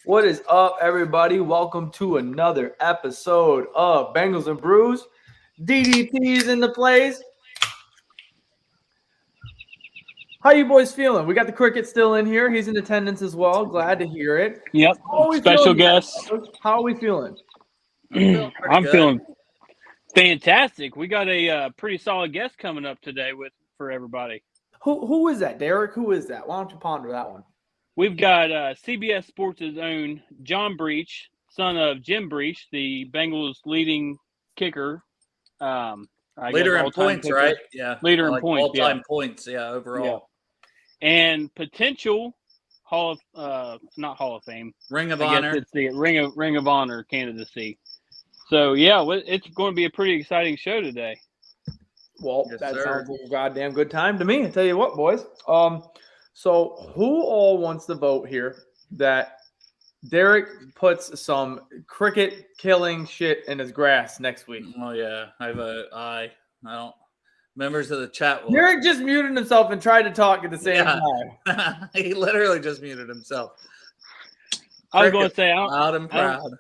What is up, everybody? Welcome to another episode of Bengals and Brews. DDT's in the place. How you boys feeling? We got the cricket still in here. He's in attendance as well. Glad to hear it. Yep. Special guest. How are we feeling? I'm feeling fantastic. We got a pretty solid guest coming up today for everybody. Who is that, Derek? Who is that? Why don't you ponder that one? We've got CBS Sports' own Jim Breech, son of Jim Breech, the Bengals' leading kicker. Leader in points, kicker. Right? Yeah. Leader in points. All-time points, overall. Yeah. And potential not Hall of Fame. Ring of Honor. It's the Ring of Honor candidacy. So, yeah, it's going to be a pretty exciting show today. Well, yes, that sounds like a goddamn good time to me. I tell you what, boys. So who all wants to vote here that Derek puts some cricket killing shit in his grass next week? Oh yeah, I vote aye. I don't. Members of the chat will. Derek just muted himself and tried to talk at the same time. He literally just muted himself. I was going to say, loud and proud.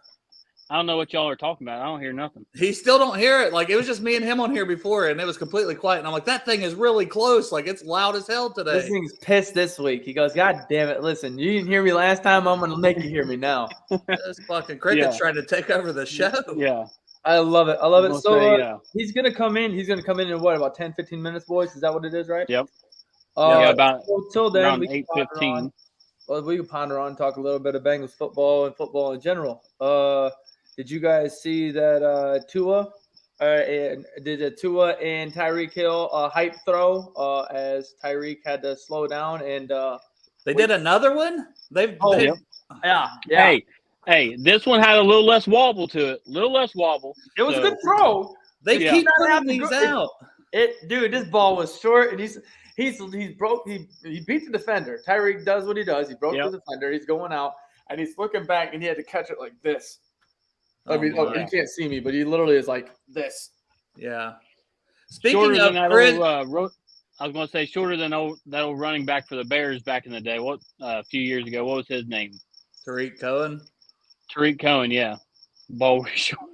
I don't know what y'all are talking about. I don't hear nothing. He still don't hear it. Like, it was just me and him on here before, and it was completely quiet. And I'm like, that thing is really close. Like, it's loud as hell today. This thing's pissed this week. He goes, God damn it. Listen, you didn't hear me last time. I'm going to make you hear me now. This fucking cricket's trying to take over the show. Yeah. I love it. I love it. So he's going to come in. He's going to come in what, about 10, 15 minutes, boys? Is that what it is, right? Yep. About till then, around 8:15. Well, we can ponder on, talk a little bit of Bengals football and football in general. Did you guys see that Tua and Tyreek Hill hype throw as Tyreek had to slow down and they did another one? Yeah. Hey, this one had a little less wobble to it. It was a good throw. They keep putting these out. Dude, this ball was short and he beat the defender. Tyreek does what he does. He broke the defender. He's going out and he's looking back and he had to catch it like this. You can't see me, but he literally is like this. Yeah. Speaking of I was going to say shorter than that old running back for the Bears back in the day. A few years ago? What was his name? Tariq Cohen. Tariq Cohen, yeah. Ball was short.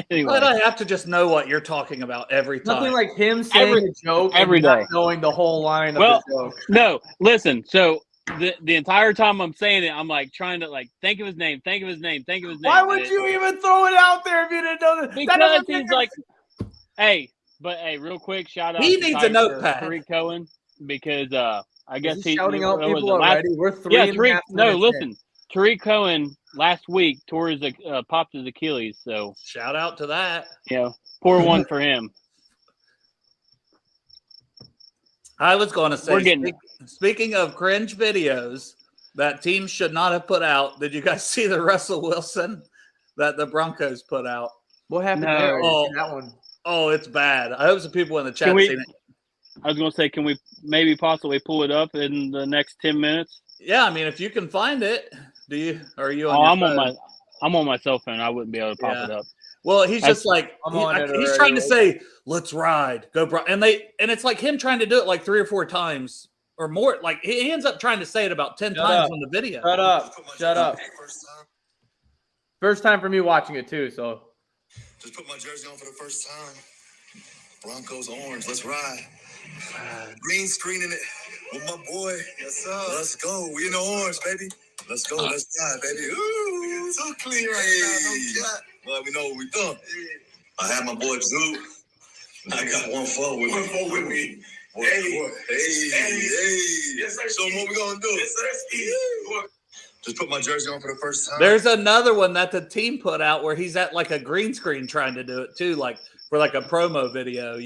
Anyway. But I have to just know what you're talking about every time. Nothing like him saying a joke every day, not knowing the whole line of the joke. No, listen. So the entire time I'm saying it, I'm like trying to think of his name. Why would you even throw it out there if you didn't know that? Because he's like, hey, real quick, shout out. He needs a notepad. Tariq Cohen, because I guess he's shouting out people already. We're 3.5 minutes listen. Tariq Cohen last week popped his Achilles. So shout out to that. Yeah, pour one for him. I was going to say, speaking of cringe videos that teams should not have put out, did you guys see the Russell Wilson that the Broncos put out? What happened there? That one. Oh, it's bad. I hope some people in the chat seen it. I was going to say, can we maybe possibly pull it up in the next 10 minutes? Yeah, I mean, if you can find it, are you on your phone? I'm on my cell phone. I wouldn't be able to pop it up. Well, he's just like he's trying to say, "Let's ride, go, bro," and it's like him trying to do it like 3 or 4 times or more. Like he ends up trying to say it about 10 times on the video. Shut up! First time for me watching it too. So just put my jersey on for the first time. Broncos orange, let's ride. Green screening it with my boy. Yes, sir. Let's go. We in the orange, baby. Let's go. Let's ride, baby. Ooh, so clean right now. No cap. Well, we know what we doing. I have my boy Zoo. I got 1-4 with me. 1-4 with me. Hey. Yes, sir. So what we gonna do? Yes, sir. Just put my jersey on for the first time. There's another one that the team put out where he's at like a green screen trying to do it too, like for like a promo video,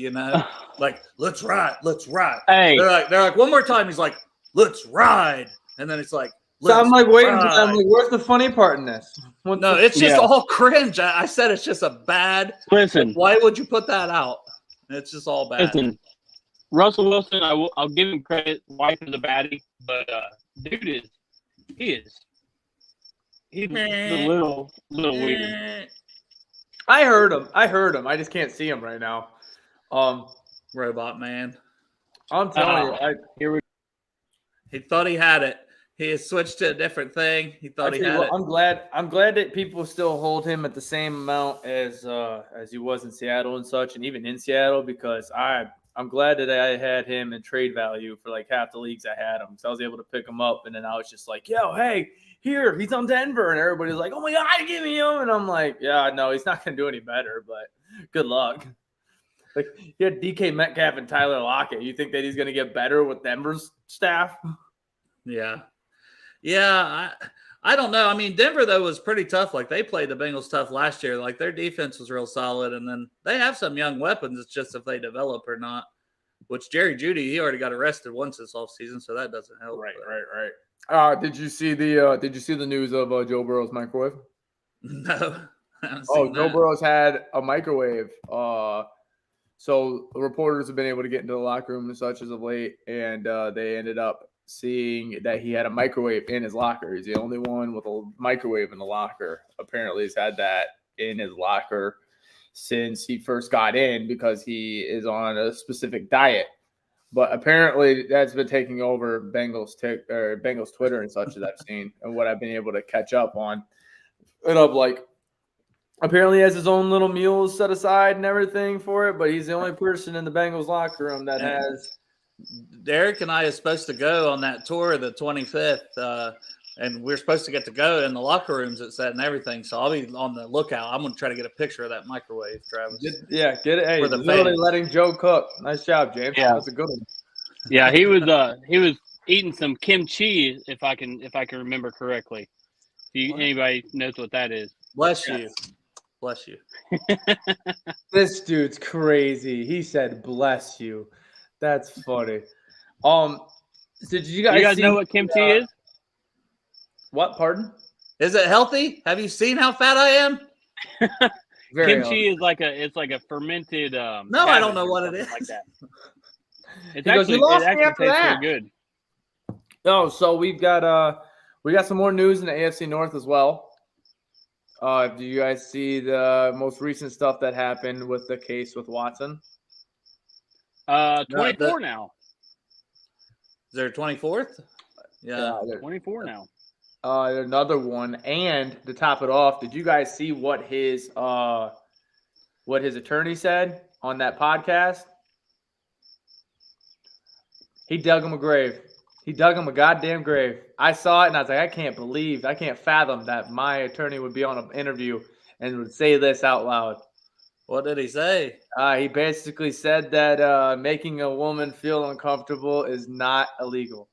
like let's ride. Hey, they're like one more time. He's like, let's ride, and then it's like. So I'm like waiting. I'm like, where's the funny part in this? No, it's just all cringe. I said it's just a bad. Listen, why would you put that out? It's just all bad. Listen, Russell Wilson, I'll give him credit. Wife is a baddie, but dude he's a little weird. I heard him. I just can't see him right now. Robot man. I'm telling you, he thought he had it. He has switched to a different thing. He thought he had it. I'm glad that people still hold him at the same amount as he was in Seattle and such, and even in Seattle, because I'm glad that I had him in trade value for like half the leagues I had him. So I was able to pick him up, and then I was just like, yo, hey, here, he's on Denver, and everybody's like, oh my God, give me him. And I'm like, yeah, no, he's not going to do any better, but good luck. Like, you had DK Metcalf and Tyler Lockett. You think that he's going to get better with Denver's staff? Yeah. Yeah, I don't know. I mean, Denver, though, was pretty tough. Like, they played the Bengals tough last year. Like, their defense was real solid, and then they have some young weapons. It's just if they develop or not, which Jerry Jeudy, he already got arrested once this offseason, so that doesn't help. Right. Did you see the news of Joe Burrow's microwave? No. Joe Burrow's had a microwave. So reporters have been able to get into the locker room and such as of late, and they ended up seeing that he had a microwave in his locker. He's the only one with a microwave in the locker. Apparently, he's had that in his locker since he first got in because he is on a specific diet. But apparently, that's been taking over Bengals Twitter and such as I've seen and what I've been able to catch up on. And I'm like, apparently he has his own little meals set aside and everything for it, but he's the only person in the Bengals locker room that has. Derek and I are supposed to go on that tour the 25th, and we're supposed to get to go in the locker rooms it said and everything. So I'll be on the lookout. I'm going to try to get a picture of that microwave, Travis. Get it. Hey, literally letting Joe cook. Nice job, James. Yeah. That's a good one. Yeah, he was eating some kimchi, if I can remember correctly. Anybody knows what that is? Bless you. This dude's crazy. He said, "Bless you." That's funny. Did you guys know what kimchi is? What? Pardon? Is it healthy? Have you seen how fat I am? Kimchi is like a fermented. No, I don't know what it is. Like that. It actually tastes pretty good. No, so we got some more news in the AFC North as well. Do you guys see the most recent stuff that happened with the case with Watson? 24 now. Is there a 24th? Yeah, 24 now. Another one, and to top it off, did you guys see what his attorney said on that podcast? He dug him a grave. He dug him a goddamn grave. I saw it and I was like, I can't fathom that my attorney would be on an interview and would say this out loud. What did he say? He basically said that making a woman feel uncomfortable is not illegal.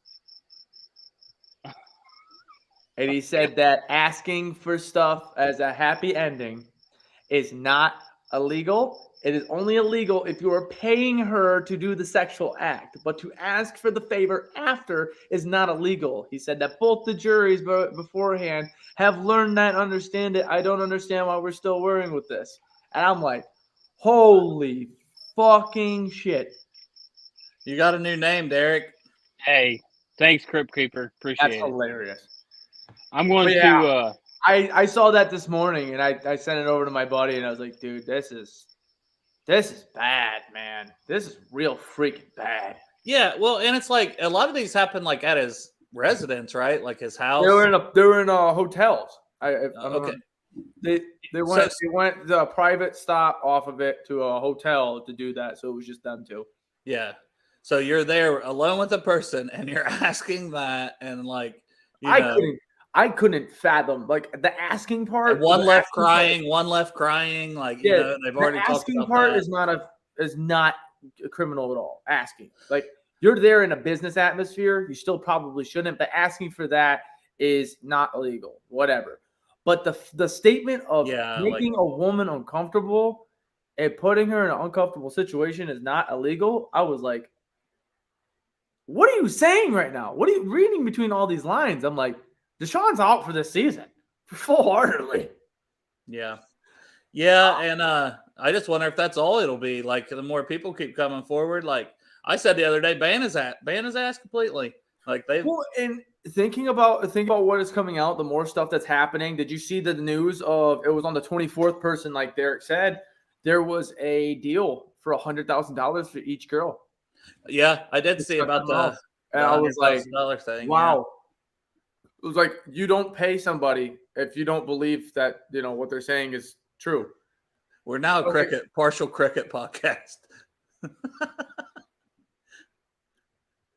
And he said that asking for stuff as a happy ending is not illegal. It is only illegal if you are paying her to do the sexual act. But to ask for the favor after is not illegal. He said that both the juries beforehand have learned that and understand it. I don't understand why we're still worrying with this. And I'm like, holy fucking shit. You got a new name, Derek. Hey, thanks, Crypt Keeper. Appreciate it. That's hilarious. I'm going to... I saw that this morning, and I sent it over to my buddy, and I was like, dude, this is bad, man. This is real freaking bad. Yeah, well, and it's like a lot of these happen like at his residence, right? Like his house. They were in hotels. Okay. They went the private stop off of it to a hotel to do that, so it was just them two. Yeah. So you're there alone with a person, and you're asking that, and like I couldn't fathom like the asking part. One left crying. Like they've already talked about that. The asking part is not a criminal at all. asking. Like, you're there in a business atmosphere, you still probably shouldn't, but asking for that is not illegal, whatever. But the statement of making a woman uncomfortable and putting her in an uncomfortable situation is not illegal. I was like, what are you saying right now? What are you reading between all these lines? I'm like, Deshaun's out for this season, full-heartedly. Yeah. Yeah, and I just wonder if that's all it'll be. Like, the more people keep coming forward, like I said the other day, ban his ass completely. Like and thinking about what is coming out, the more stuff that's happening. Did you see the news of it was on the 24th person, like Derek said, there was a deal for $100,000 for each girl. Yeah, I did see about the and I was like, thing. wow. It was like, you don't pay somebody if you don't believe that, what they're saying is true. We're now a partial cricket podcast.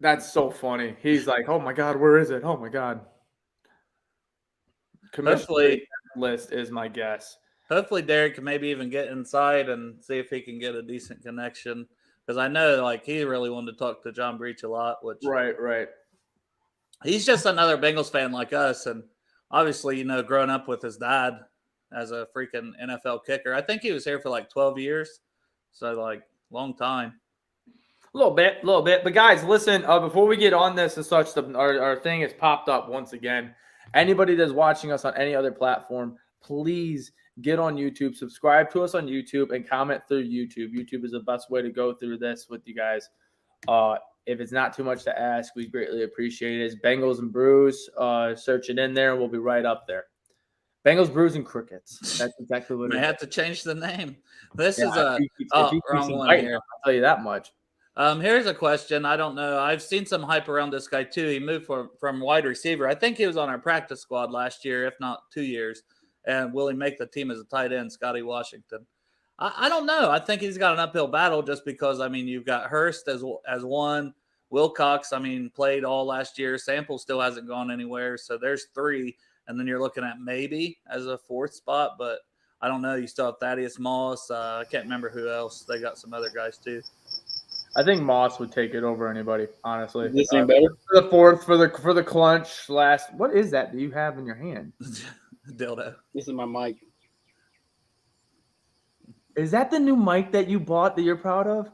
That's so funny. He's like, oh my God, where is it? Oh my God. Hopefully, list is my guess. Hopefully Derek can maybe even get inside and see if he can get a decent connection. Because I know like he really wanted to talk to John Breech a lot, which Right. He's just another Bengals fan like us. And obviously, growing up with his dad as a freaking NFL kicker. I think he was here for like 12 years. So like long time. A little bit. But guys, listen, before we get on this and such, our thing has popped up once again. Anybody that's watching us on any other platform, please get on YouTube, subscribe to us on YouTube, and comment through YouTube. YouTube is the best way to go through this with you guys. If it's not too much to ask, we greatly appreciate it. It's Bengals and Brews. Search it in there, and we'll be right up there. Bengals, Brews, and Crickets. That's exactly what it is. I have to change the name. This is wrong one here. I'll tell you that much. Here's a question. I don't know. I've seen some hype around this guy too. He moved from wide receiver. I think he was on our practice squad last year, if not 2 years. And will he make the team as a tight end, Scotty Washington? I don't know. I think he's got an uphill battle just because, you've got Hurst as one. Wilcox, played all last year. Sample still hasn't gone anywhere. So there's 3. And then you're looking at maybe as a 4th spot. But I don't know. You still have Thaddeus Moss. I can't remember who else. They got some other guys too. I think Moss would take it over anybody, honestly. Is this any better? For the 4th, for the clunch last. What is that you have in your hand? Dildo. This is my mic. Is that the new mic that you bought that you're proud of?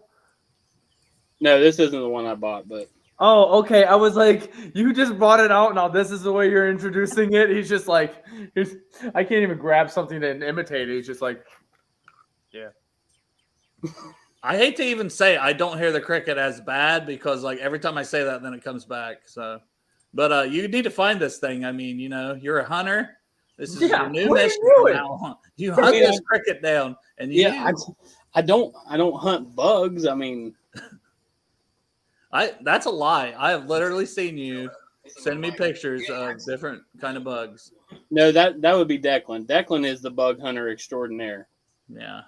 No, this isn't the one I bought, but. Oh, okay. I was like, you just brought it out. Now this is the way you're introducing it. He's just like, I can't even grab something to imitate it. He's just like, yeah. I hate to even say I don't hear the cricket as bad because every time I say that, then it comes back. So, but you need to find this thing. You're a hunter. This is your new mission from now on. You hunt this cricket down, and I don't hunt bugs. That's a lie. I have literally seen you send me pictures of different kind of bugs. No, that would be Declan. Declan is the bug hunter extraordinaire. Yeah.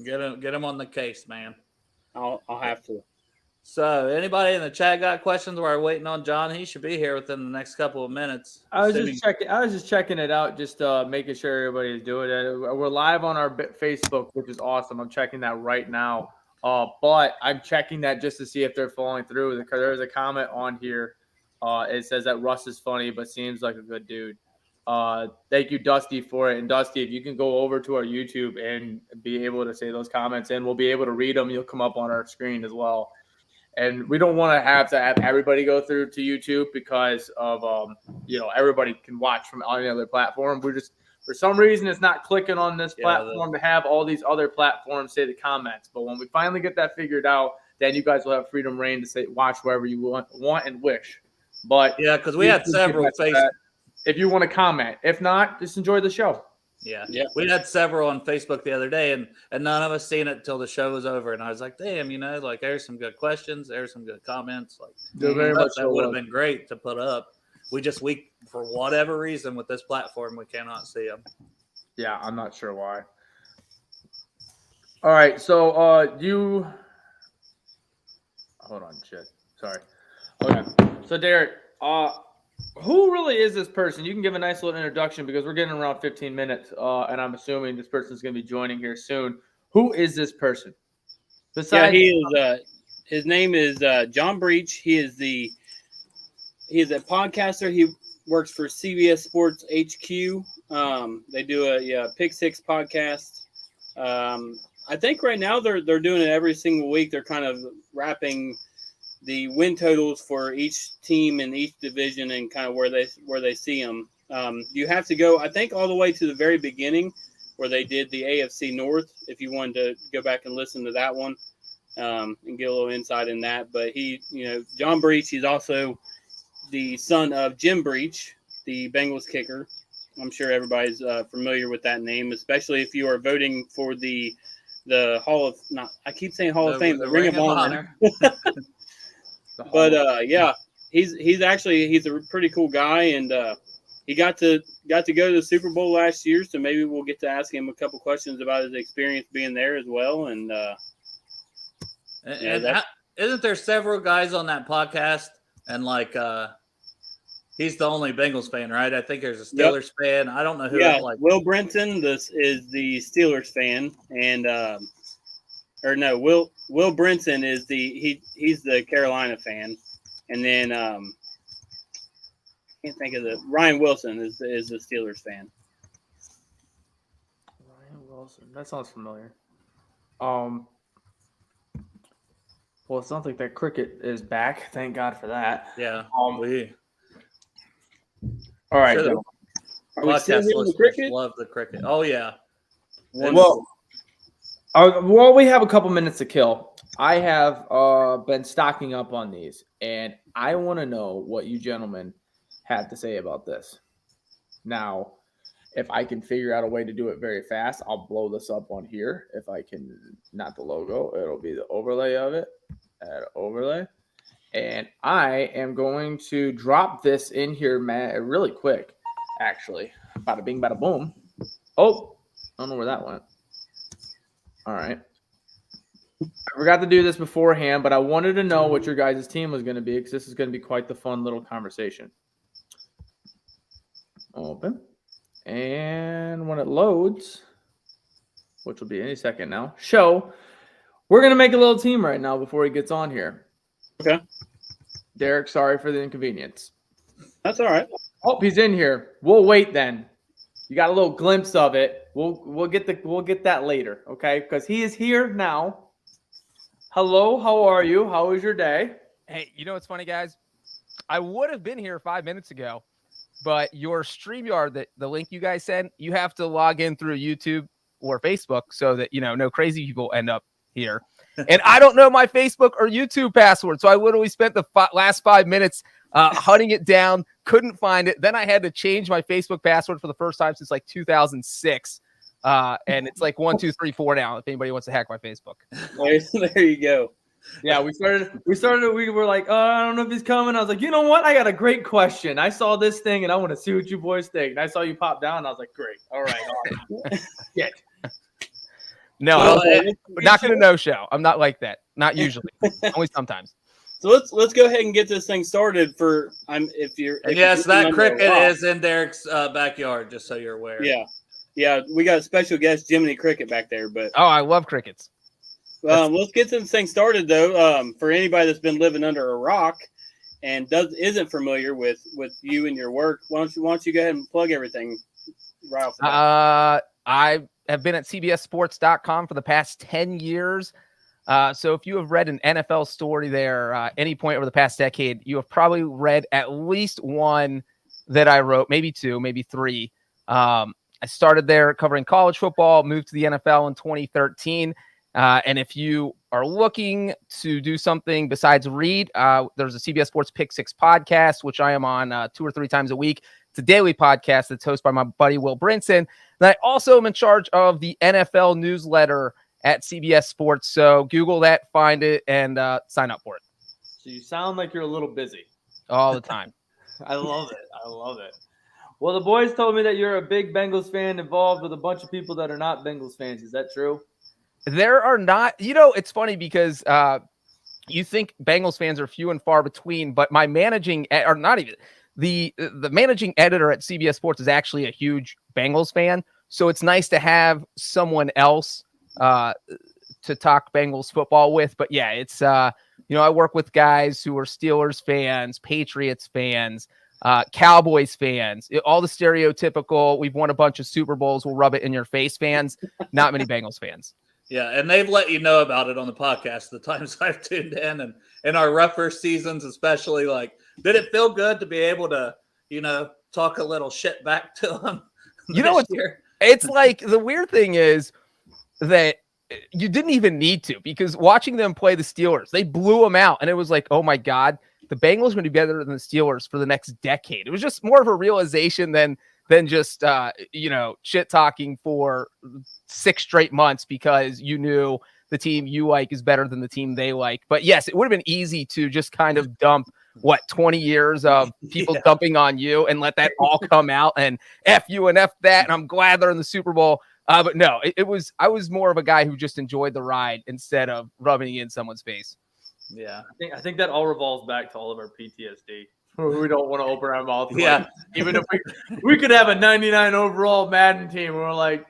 Get him on the case, man. I'll have to. So, anybody in the chat got questions while we're waiting on John? He should be here within the next couple of minutes. I was just checking it out, just making sure everybody's doing it. We're live on our Facebook, which is awesome. I'm checking that right now. But I'm checking that just to see if they're falling through. Because there's a comment on here. It says that Russ is funny, but seems like a good dude. Thank you, Dusty, for it. And Dusty, if you can go over to our YouTube and be able to say those comments, and we'll be able to read them. You'll come up on our screen as well. And we don't want to have everybody go through to YouTube because of everybody can watch from any other platform. We're just, for some reason, it's not clicking on this platform to have all these other platforms say the comments. But when we finally get that figured out, then you guys will have freedom reign to say watch wherever you want and wish. But yeah, because we had several Facebook. If you want to comment, if not, just enjoy the show. Yeah. We had several on Facebook the other day, and none of us seen it until the show was over. And I was like, damn, there's some good questions, there's some good comments. That would have been great to put up. We for whatever reason with this platform, we cannot see them. Yeah, I'm not sure why. All right, so hold on, shit. Sorry. Okay, so Derek, who really is this person? You can give a nice little introduction because we're getting around 15 minutes, and I'm assuming this person's going to be joining here soon. Who is this person? Besides, he is. His name is John Breech. He is a podcaster. He works for CBS Sports HQ. They do a Pick Six podcast. I think right now they're doing it every single week. They're kind of wrapping the win totals for each team in each division and kind of where they see them. You have to go, I think, all the way to the very beginning where they did the AFC North, if you wanted to go back and listen to that one and get a little insight in that. But John Breech, he's also the son of Jim Breech, the Bengals kicker. I'm sure everybody's familiar with that name, especially if you are voting for the Hall of – I keep saying Hall of Fame, the Ring of Honor. But, he's a pretty cool guy, and he got to go to the Super Bowl last year, so maybe we'll get to ask him a couple questions about his experience being there as well. And isn't there several guys on that podcast? And like he's the only Bengals fan, right? I think there's a Steelers fan. I don't know who. Yeah, Will Brinson, this is the Steelers fan, and Will Brinson is he's the Carolina fan, and then I can't think of Ryan Wilson is the Steelers fan. Ryan Wilson, that sounds familiar. Well, it sounds like that cricket is back. Thank God for that. Yeah. All right. Sure, Are we still hitting the cricket? Love the cricket. Oh yeah. Well, we have a couple minutes to kill. I have been stocking up on these, and I want to know what you gentlemen have to say about this. Now, if I can figure out a way to do it very fast, I'll blow this up on here. If I can, not the logo, it'll be the overlay of it. Add overlay. And I am going to drop this in here, man, really quick, actually. Bada bing, bada boom. Oh, I don't know where that went. All right. I forgot to do this beforehand, but I wanted to know what your guys' team was going to be because this is going to be quite the fun little conversation. Open. And when it loads, which will be any second now, we're going to make a little team right now before he gets on here. Okay. Derek, sorry for the inconvenience. That's all right. Oh, he's in here. We'll wait then. You got a little glimpse of it. We'll get that later, okay? Because he is here now. Hello, how are you? How was your day? Hey, you know what's funny, guys? I would have been here 5 minutes ago, but your StreamYard, the link you guys sent, you have to log in through YouTube or Facebook so that, no crazy people end up here. And I don't know my Facebook or YouTube password, so I literally spent the last 5 minutes hunting it down, couldn't find it. Then I had to change my Facebook password for the first time since like 2006. And it's like 1, 2, 3, 4 now. If anybody wants to hack my Facebook, there you go. Yeah, we were like, I don't know if he's coming. I was like, you know what? I got a great question. I saw this thing and I want to see what you boys think. And I saw you pop down. And I was like, great. All right. Yeah. No, we're not going to no-show. I'm not like that. Not usually. Only sometimes. So let's go ahead and get this thing started. Yes, that cricket is in Derek's backyard, just so you're aware. Yeah. We got a special guest, Jiminy Cricket, back there. But I love crickets. Let's get this thing started though. For anybody that's been living under a rock and isn't familiar with you and your work, why don't you go ahead and plug everything right off the bat? I have been at CBSSports.com for the past 10 years. So if you have read an NFL story there any point over the past decade, you have probably read at least one that I wrote, maybe 2, maybe 3. I started there covering college football, moved to the NFL in 2013. And if you are looking to do something besides read, there's a CBS Sports Pick 6 podcast, which I am on 2 or 3 times a week. It's a daily podcast that's hosted by my buddy Will Brinson. And I also am in charge of the NFL newsletter at CBS Sports. So Google that, find it, and sign up for it. So you sound like you're a little busy. All the time. I love it. Well, the boys told me that you're a big Bengals fan involved with a bunch of people that are not Bengals fans. Is that true? There are not. It's funny because you think Bengals fans are few and far between, but my managing or not even the managing editor at CBS Sports is actually a huge Bengals fan. So it's nice to have someone else to talk Bengals football with. But yeah, it's I work with guys who are Steelers fans, Patriots fans, Cowboys fans, all the stereotypical, we've won a bunch of Super Bowls, we'll rub it in your face fans, not many Bengals fans. Yeah, and they've let you know about it on the podcast the times I've tuned in, and in our rougher seasons especially. Like, did it feel good to be able to, talk a little shit back to them? It's like the weird thing is that you didn't even need to, because watching them play the Steelers, they blew them out, and it was like, oh my God, the Bengals are going to be better than the Steelers for the next decade. It was just more of a realization than just, shit talking for 6 straight months because you knew the team you like is better than the team they like. But yes, it would have been easy to just kind of dump 20 years of people dumping on you and let that all come out and F you and F that. And I'm glad they're in the Super Bowl. But no, I was more of a guy who just enjoyed the ride instead of rubbing it in someone's face. Yeah. I think that all revolves back to all of our PTSD. We don't want to open our mouth. Yeah. Even if we could have a 99 overall Madden team, we're like,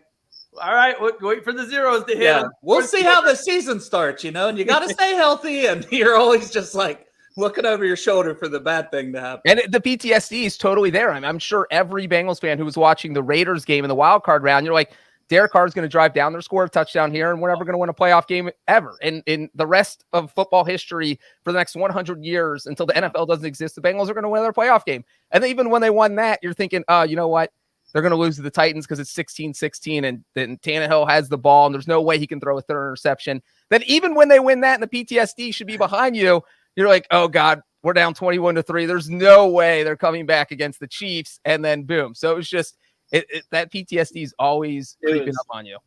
all right, wait for the zeros to hit. Yeah. We'll see how the season starts, and you got to stay healthy, and you're always just like looking over your shoulder for the bad thing to happen. And the PTSD is totally there. I'm sure every Bengals fan who was watching the Raiders game in the wild card round, you're like, Derek Carr is going to drive down there, score a touchdown here, and we're never going to win a playoff game ever. And in the rest of football history for the next 100 years until the NFL doesn't exist, the Bengals are going to win their playoff game. And then even when they won that, you're thinking, you know what? They're going to lose to the Titans because it's 16-16, and then Tannehill has the ball, and there's no way he can throw a third interception. Then even when they win that and the PTSD should be behind you, you're like, oh, God, we're down 21-3. There's no way they're coming back against the Chiefs. And then boom. So it was just that PTSD is always creeping up on you.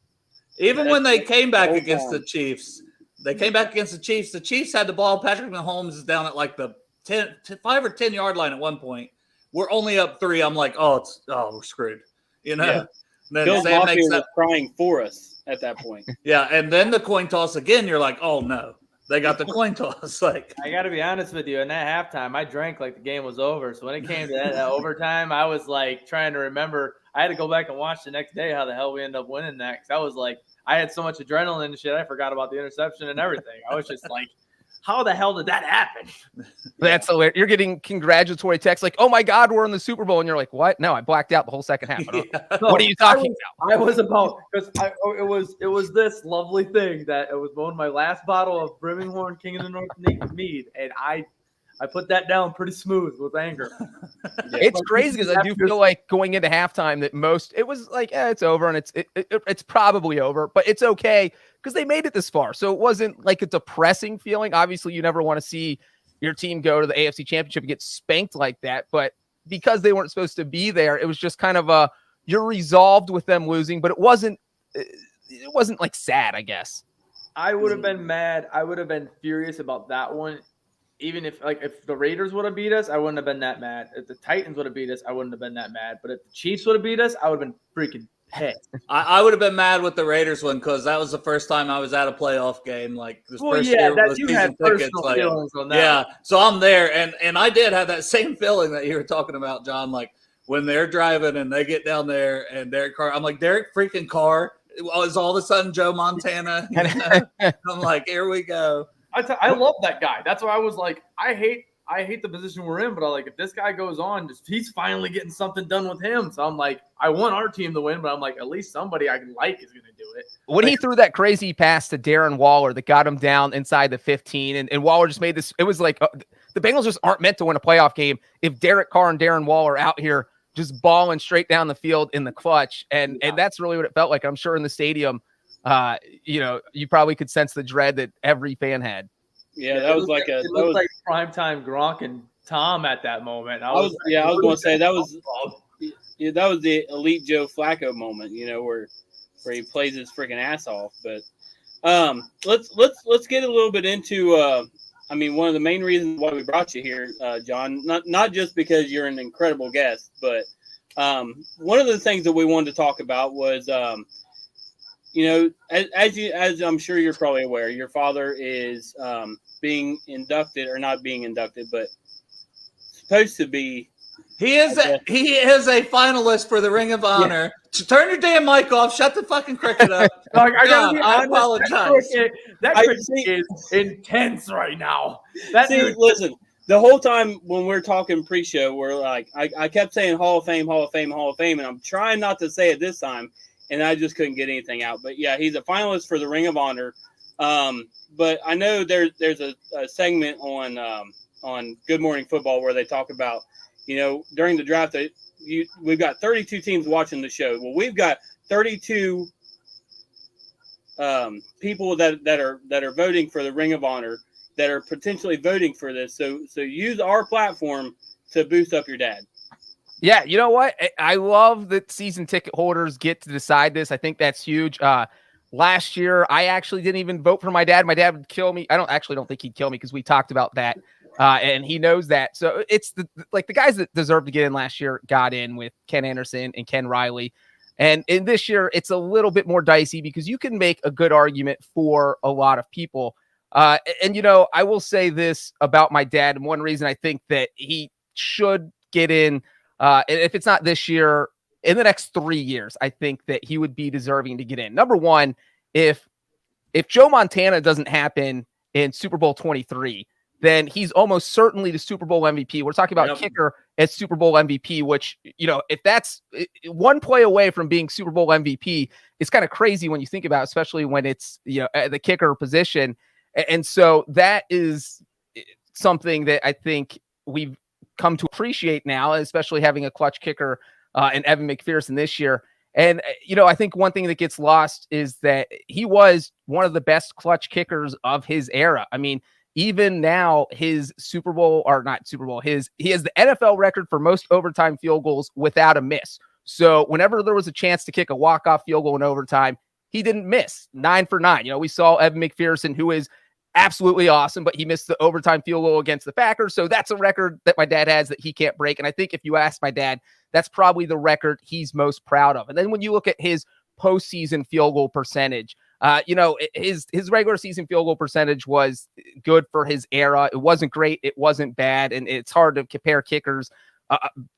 Even when they came back against the Chiefs, the Chiefs had the ball. Patrick Mahomes is down at like the 5 or 10 yard line at one point. We're only up 3. I'm like, we're screwed. Yeah. Then Bill Sam makes was crying for us at that point. Yeah, and then the coin toss again. You're like, oh no, they got the coin toss. Like, I got to be honest with you. In that halftime, I drank like the game was over. So when it came to that overtime, I was like trying to remember. I had to go back and watch the next day how the hell we ended up winning that. Because I was like, I had so much adrenaline and shit. I forgot about the interception and everything. I was just like, how the hell did that happen? That's hilarious. You're getting congratulatory texts like, oh my God, we're in the Super Bowl. And you're like, what? No, I blacked out the whole second half. What are you talking about? I was about, because it was this lovely thing that it was one of my last bottle of Brimminghorn King of the North mead. And I put that down pretty smooth with anger. It's crazy because I do feel like going into halftime that it was like, it's over and it's probably over, but it's okay because they made it this far. So it wasn't like a depressing feeling. Obviously, you never want to see your team go to the AFC Championship and get spanked like that. But because they weren't supposed to be there, it was just kind of you're resolved with them losing, but it wasn't like sad, I guess. I would have been mad. I would have been furious about that one. Even if the Raiders would have beat us, I wouldn't have been that mad. If the Titans would have beat us, I wouldn't have been that mad. But if the Chiefs would have beat us, I would have been freaking pissed. I would have been mad with the Raiders one because that was the first time I was at a playoff game. Like this first year with you season had tickets. personal feelings on that. Yeah, so I'm there, and I did have that same feeling that you were talking about, John. Like when they're driving and they get down there, and Derek Carr, I'm like, Derek freaking Carr is all of a sudden Joe Montana. I'm like, here we go. I love that guy. That's why I was like, I hate the position we're in, but if this guy goes on, he's finally getting something done with him. So I'm like, I want our team to win, but I'm like, at least somebody I can like is going to do it. When he threw that crazy pass to Darren Waller that got him down inside the 15, and Waller just made this, it was like the Bengals just aren't meant to win a playoff game if Derek Carr and Darren Waller are out here just balling straight down the field in the clutch. And that's really what it felt like. I'm sure in the stadium, you probably could sense the dread that every fan had. Yeah, that was like it looked like primetime Gronk and Tom at that moment. I was going to say that was the elite Joe Flacco moment, where he plays his freaking ass off. But let's get a little bit into one of the main reasons why we brought you here, John, not just because you're an incredible guest, but one of the things that we wanted to talk about was as I'm sure you're probably aware, your father is being inducted, or not being inducted, but supposed to be. He is a finalist for the Ring of Honor. Yeah. Turn your damn mic off. Shut the fucking cricket up. I apologize. That cricket is intense right now. Listen. The whole time when we're talking pre-show, we're like, I kept saying Hall of Fame, Hall of Fame, Hall of Fame, and I'm trying not to say it this time. And I just couldn't get anything out. But, yeah, he's a finalist for the Ring of Honor. But I know there's a segment on Good Morning Football where they talk about, during the draft, we've got 32 teams watching the show. Well, we've got 32 people that are voting for the Ring of Honor that are potentially voting for this. So use our platform to boost up your dad. Yeah, you know what? I love that season ticket holders get to decide this. I think that's huge. last year, I actually didn't even vote for my dad. My dad would kill me. I don't think he'd kill me because we talked about that. And he knows that. So it's the guys that deserve to get in last year got in with Ken Anderson and Ken Riley. And in this year, it's a little bit more dicey because you can make a good argument for a lot of people. And I will say this about my dad. And one reason I think that he should get in, if it's not this year, in the next 3 years, I think that he would be deserving to get in. Number one, if Joe Montana doesn't happen in Super Bowl 23, then he's almost certainly the Super Bowl MVP. We're talking about kicker as Super Bowl MVP, which, if that's one play away from being Super Bowl MVP, it's kind of crazy when you think about it, especially when it's, at the kicker position. And so that is something that I think we've come to appreciate now, especially having a clutch kicker and Evan McPherson this year. And, I think one thing that gets lost is that he was one of the best clutch kickers of his era. I mean, even now, his he has the NFL record for most overtime field goals without a miss. So whenever there was a chance to kick a walk-off field goal in overtime, he didn't miss. 9 for 9. We saw Evan McPherson, who is absolutely awesome, but he missed the overtime field goal against the Packers. So that's a record that my dad has that he can't break. And I think if you ask my dad, that's probably the record he's most proud of. And then when you look at his postseason field goal percentage, his regular season field goal percentage was good for his era. It wasn't great. It wasn't bad. And it's hard to compare kickers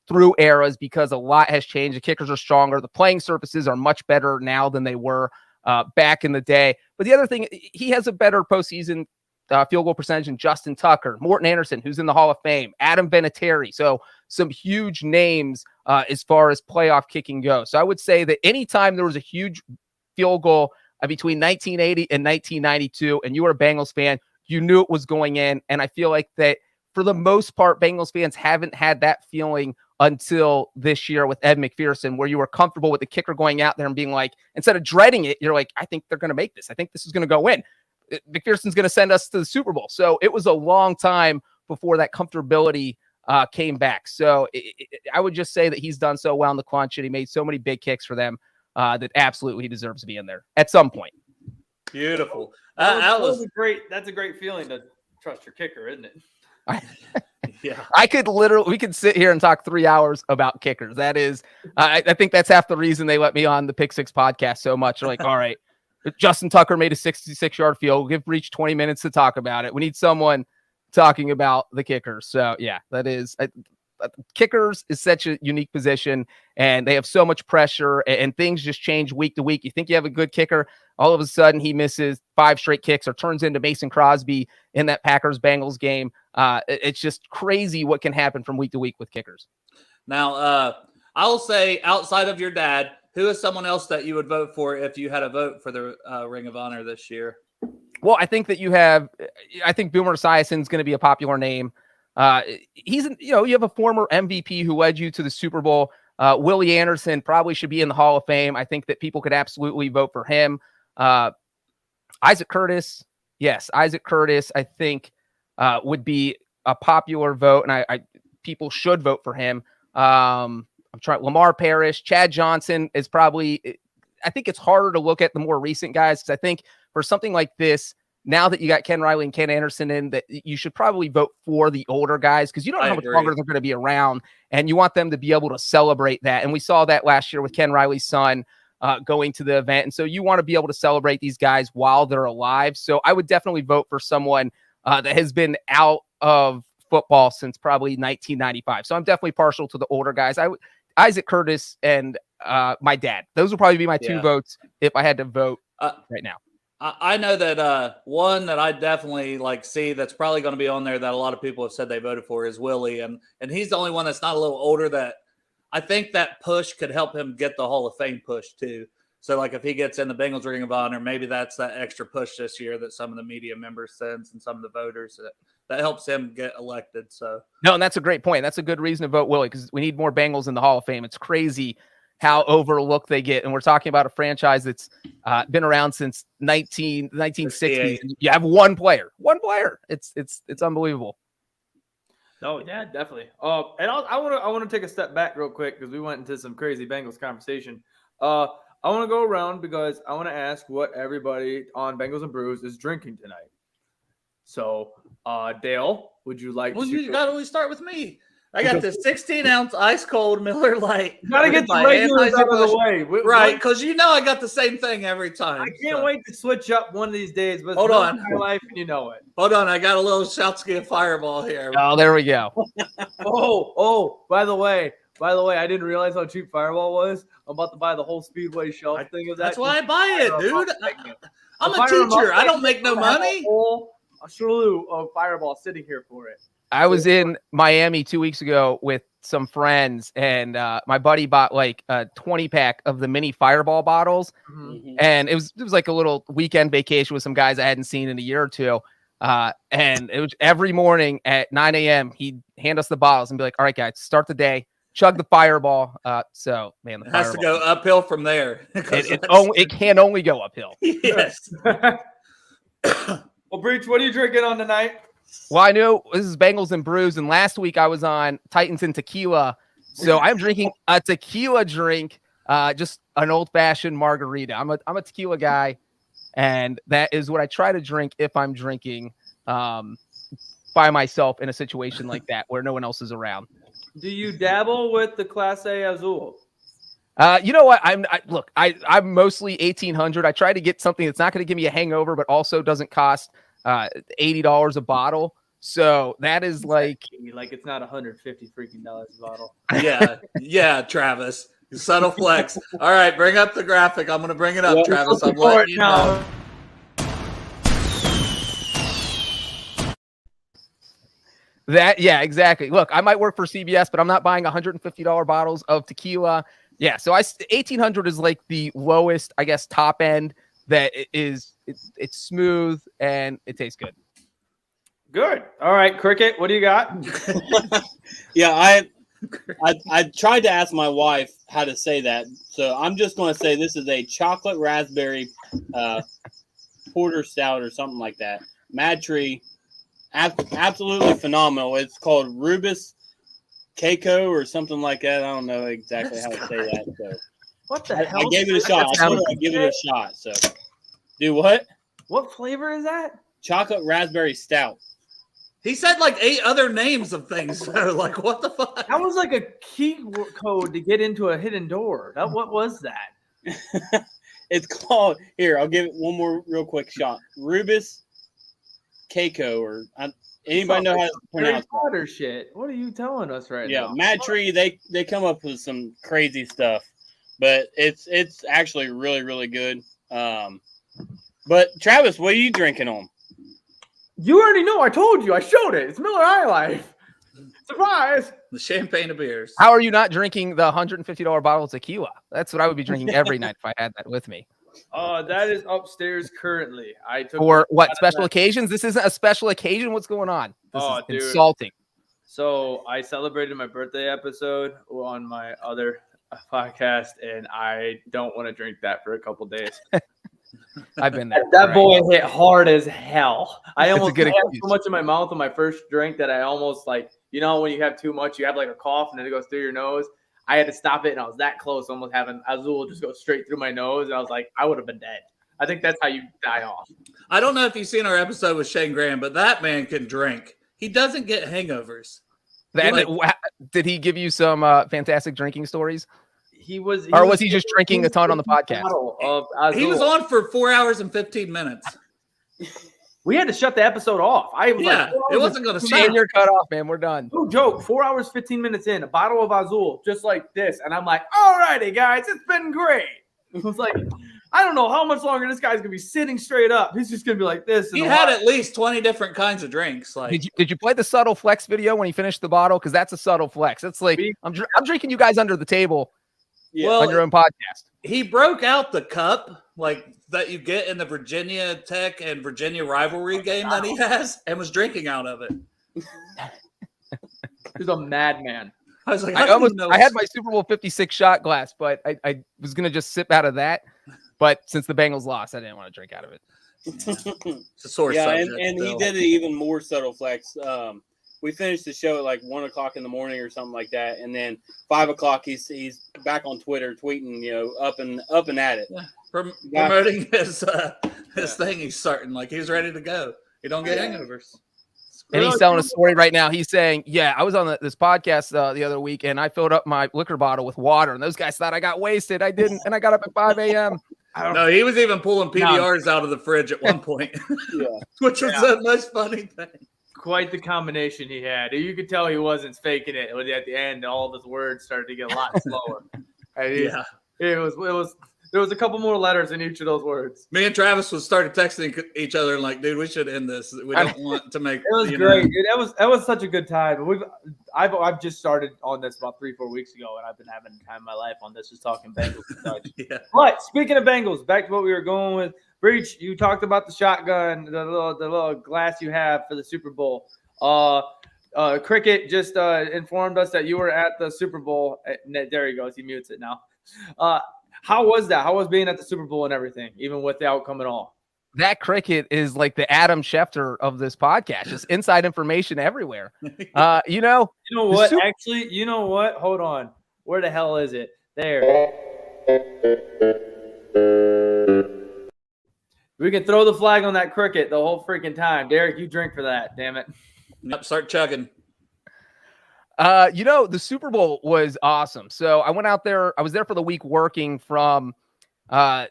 through eras because a lot has changed. The kickers are stronger. The playing surfaces are much better now than they were back in the day. But the other thing, he has a better postseason field goal percentage than Justin Tucker, Morton Anderson, who's in the Hall of Fame, Adam Vinatieri. So some huge names as far as playoff kicking goes. So I would say that anytime there was a huge field goal between 1980 and 1992, and you were a Bengals fan, you knew it was going in. And I feel like that for the most part, Bengals fans haven't had that feeling until this year with Ed McPherson, where you were comfortable with the kicker going out there and being like, instead of dreading it, you're like, I think they're going to make this. I think this is going to go in. McPherson's going to send us to the Super Bowl. So it was a long time before that comfortability came back. So I would just say that he's done so well in the clutch and he made so many big kicks for them that absolutely he deserves to be in there at some point. Beautiful. That's a great feeling to trust your kicker, isn't it? Yeah, we could sit here and talk 3 hours about kickers. That is, I think that's half the reason they let me on the Pick Six podcast so much. They're like, all right, Justin Tucker made a 66-yard field. Give Breech 20 minutes to talk about it. We need someone talking about the kickers. So yeah, that is kickers is such a unique position and they have so much pressure and things just change week to week. You think you have a good kicker, all of a sudden he misses 5 straight kicks or turns into Mason Crosby in that Packers Bengals game. It's just crazy what can happen from week to week with kickers. Now, I'll say outside of your dad, who is someone else that you would vote for if you had a vote for the Ring of Honor this year? Well, I think that you have Boomer Esiason is going to be a popular name. You have a former MVP who led you to the Super Bowl. Willie Anderson probably should be in the Hall of Fame. I think that people could absolutely vote for him. Isaac Curtis. Yes, Isaac Curtis, I think, would be a popular vote, and people should vote for him. I'm trying. Lamar Parrish, Chad Johnson is probably. I think it's harder to look at the more recent guys because I think for something like this, now that you got Ken Riley and Ken Anderson in, that you should probably vote for the older guys because you don't know how much longer they're going to be around, and you want them to be able to celebrate that. And we saw that last year with Ken Riley's son going to the event, and so you want to be able to celebrate these guys while they're alive. So I would definitely vote for someone that has been out of football since probably 1995. So I'm definitely partial to the older guys. Isaac Curtis and my dad. Those would probably be my 2 votes if I had to vote right now. I know that one that I definitely see that's probably going to be on there that a lot of people have said they voted for is Willie, and he's the only one that's not a little older that I think that push could help him get the Hall of Fame push too. So if he gets in the Bengals Ring of Honor, maybe that's that extra push this year that some of the media members sends and some of the voters that helps him get elected. So no, and that's a great point. That's a good reason to vote Willie because we need more Bengals in the Hall of Fame. It's crazy how overlooked they get. And we're talking about a franchise that's been around since 1960s. You have one player. It's unbelievable. Oh yeah, definitely. And I want to take a step back real quick because we went into some crazy Bengals conversation. I want to go around because I want to ask what everybody on Bengals and Brews is drinking tonight. So, Dale, would you like Well, to? you got to always start with me. I got this 16-ounce ice cold Miller Lite. You gotta get the regulars out of the way, right? Because I got the same thing every time. I can't wait to switch up one of these days. But hold on, my life, and you know it. Hold on, I got a little Southgate Fireball here. Oh, there we go. By the way, I didn't realize how cheap Fireball was. I'm about to buy the whole Speedway shelf thing of that. That's why I buy it, dude. I'm a teacher. I don't make no money. A slew of Fireball sitting here for it. I was in Miami 2 weeks ago with some friends, and my buddy bought like a 20-pack of the mini Fireball bottles, and it was like a little weekend vacation with some guys I hadn't seen in a year or two. And it was every morning at 9 a.m. he'd hand us the bottles and be like, "All right, guys, start the day. Chug the Fireball." So, man, it has to go uphill from there. It can only go uphill. Yes. Well, Breech, what are you drinking on tonight? Well, I know this is Bengals and Brews, and last week I was on Titans and Tequila, so I'm drinking a tequila drink, just an old-fashioned margarita. I'm a tequila guy, and that is what I try to drink if I'm drinking by myself in a situation like that where no one else is around. Do you dabble with the Class A Azul? You know what? I'm mostly 1800. I try to get something that's not going to give me a hangover, but also doesn't cost $80 a bottle. So that is like it's not $150 freaking a bottle. Yeah, Travis. Subtle flex. All right, bring up the graphic. I'm going to bring it up, Travis. I'm letting you know. Yeah, exactly. Look, I might work for CBS, but I'm not buying $150 bottles of tequila. Yeah, so 1800 is like the lowest, I guess, top end that it's smooth and it tastes good. Good. All right, Cricket, what do you got? Yeah, I tried to ask my wife how to say that, so I'm just going to say this is a chocolate raspberry porter stout or something like that. Mad Tree, absolutely phenomenal. It's called Rubus Keiko or something like that. I don't know exactly how to say that. So what the hell? I gave it a shot. I told her I'd give it a shot. So, do what? What flavor is that? Chocolate raspberry stout. He said like 8 other names of things. So like, what the fuck? That was like a key code to get into a hidden door. What was that? It's called, here, I'll give it one more real quick shot. Rubus Keiko, or anybody know how to pronounce Potter shit. What are you telling us right now? Yeah, Mad Tree, they come up with some crazy stuff, but it's actually really, really good. But Travis, what are you drinking on? You already know. I told you. I showed it. It's Miller High Life. Surprise! The champagne of beers. How are you not drinking the $150 bottle of tequila? That's what I would be drinking every night if I had that with me. That is upstairs currently. I took For what special occasions? This isn't a special occasion. What's going on? This is dude. Insulting. So I celebrated my birthday episode on my other podcast, and I don't want to drink that for a couple days. I've been there. That boy hit hard as hell. I almost had excuse. so much in my mouth on my first drink that I almost like, when you have too much, you have like a cough and then it goes through your nose. I had to stop it, and I was that close, almost having Azul just go straight through my nose. And I was like, I would have been dead. I think that's how you die off. I don't know if you've seen our episode with Shane Graham, but that man can drink. He doesn't get hangovers. Did he give you some fantastic drinking stories? Was he just drinking a ton on the podcast? He was on for 4 hours and 15 minutes. We had to shut the episode off. It wasn't going to stop. You're cut off, man. We're done. No joke. 4 hours, 15 minutes in, a bottle of Azul, just like this. And I'm like, all righty, guys, it's been great. It was like, I don't know how much longer this guy's going to be sitting straight up. He's just going to be like this. He had at least 20 different kinds of drinks. Like, Did you play the subtle flex video when he finished the bottle? Because that's a subtle flex. It's like, I'm drinking you guys under the table. Yeah. On your own podcast. He broke out the cup like that you get in the Virginia Tech and Virginia rivalry game that he has, and was drinking out of it. He's a madman. I was like, I had my Super Bowl 56 shot glass, but I was gonna just sip out of that. But since the Bengals lost, I didn't want to drink out of it. Yeah. It's a sore subject. And he did it even more subtle flex. we finished the show at like 1 o'clock in the morning or something like that, and then 5 o'clock he's back on Twitter tweeting, up and at it. Yeah. Promoting his thing he's starting, like he's ready to go. He don't get hangovers. And he's telling a story right now. He's saying, yeah, I was on this podcast the other week, and I filled up my liquor bottle with water, and those guys thought I got wasted. I didn't, and I got up at 5 a.m. No, he was even pulling PBRs out of the fridge at one point, which was the most funny thing. Quite the combination he had. You could tell he wasn't faking it. At the end, all of his words started to get a lot slower. There was a couple more letters in each of those words. Me and Travis started texting each other and like, dude, we should end this. We don't want to make. It was great. Dude, that was such a good time. I've just started on this about 3-4 weeks ago, and I've been having the time of my life on this, just talking Bengals and such. Yeah. But speaking of Bengals, back to what we were going with. Breech, you talked about the shotgun, the little glass you have for the Super Bowl. Cricket just informed us that you were at the Super Bowl. There he goes. He mutes it now. How was that? How was being at the Super Bowl and everything, even with the outcome and all? That Cricket is like the Adam Schefter of this podcast, just inside information everywhere. You know what? Actually, you know what? Hold on. Where the hell is it? There. We can throw the flag on that Cricket the whole freaking time. Derek, you drink for that. Damn it. Yep, start chugging. The Super Bowl was awesome. So I went out there. I was there for the week working from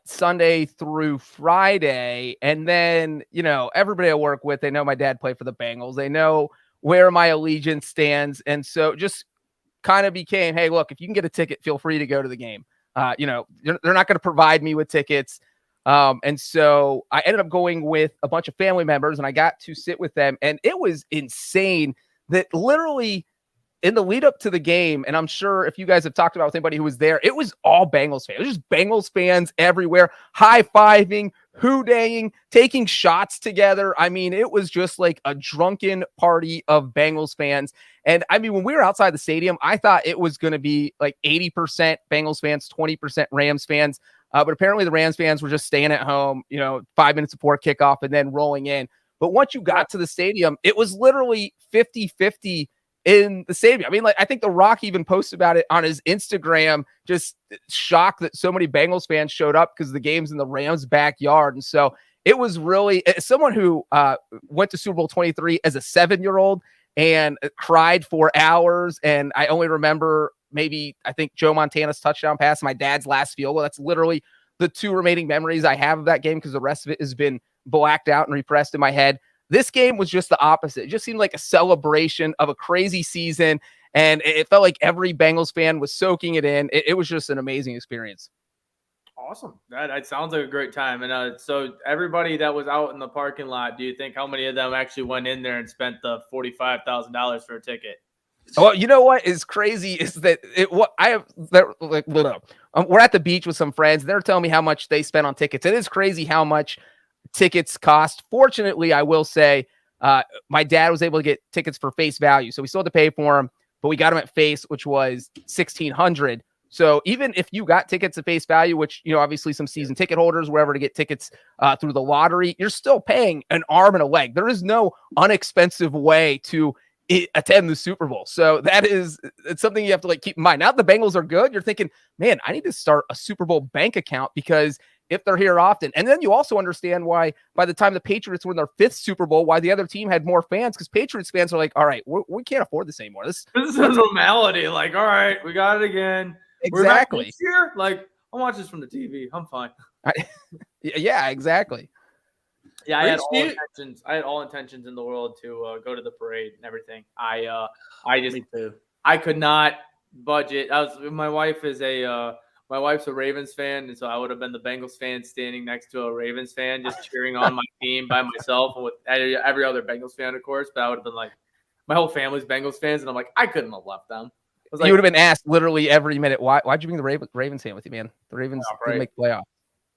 Sunday through Friday. And then, everybody I work with, they know my dad played for the Bengals. They know where my allegiance stands. And so just kind of became, hey, look, if you can get a ticket, feel free to go to the game. They're not going to provide me with tickets. And so I ended up going with a bunch of family members, and I got to sit with them. And it was insane that literally in the lead up to the game, and I'm sure if you guys have talked about with anybody who was there, it was all Bengals fans. It was just Bengals fans everywhere, high-fiving, hoo-daying, taking shots together. I mean, it was just like a drunken party of Bengals fans. And I mean, when we were outside the stadium, I thought it was going to be like 80% Bengals fans, 20% Rams fans. But apparently the Rams fans were just staying at home, 5 minutes before kickoff and then rolling in. But once you got to the stadium, it was literally 50-50 in the stadium. I mean, I think The Rock even posted about it on his Instagram, just shocked that so many Bengals fans showed up because the game's in the Rams' backyard. And so it was really, as someone who went to Super Bowl 23 as a 7-year-old and cried for hours, and I only remember I think Joe Montana's touchdown pass, my dad's last field goal. That's literally the 2 remaining memories I have of that game because the rest of it has been blacked out and repressed in my head. This game was just the opposite. It just seemed like a celebration of a crazy season, and it felt like every Bengals fan was soaking it in. It was just an amazing experience. Awesome. That sounds like a great time. And so everybody that was out in the parking lot, do you think how many of them actually went in there and spent the $45,000 for a ticket? Well, you know what is crazy is that we're at the beach with some friends. They're telling me how much they spent on tickets. It is crazy how much tickets cost. Fortunately, I will say my dad was able to get tickets for face value. So we still had to pay for them, but we got them at face, which was $1,600. So even if you got tickets at face value, which, obviously some season ticket holders, wherever to get tickets through the lottery, you're still paying an arm and a leg. There is no inexpensive way to attend the Super Bowl. So it's something you have to keep in mind. Now that the Bengals are good, you're thinking, man, I need to start a Super Bowl bank account because if they're here often. And then you also understand why by the time the Patriots were in their 5th Super Bowl, why the other team had more fans, because Patriots fans are like, all right, we can't afford this anymore. This is a normality. All right, we got it again. Exactly. Here, I'll watch this from the TV. I'm fine. Yeah, exactly. Yeah, I had all intentions in the world to go to the parade and everything. I could not budget. My wife's a Ravens fan, and so I would have been the Bengals fan standing next to a Ravens fan, just cheering on my team by myself, and with every other Bengals fan, of course. But I would have been my whole family's Bengals fans, and I'm I couldn't have left them. You would have been asked literally every minute, why'd you bring the Ravens fan with you, man? The Ravens didn't make the playoff.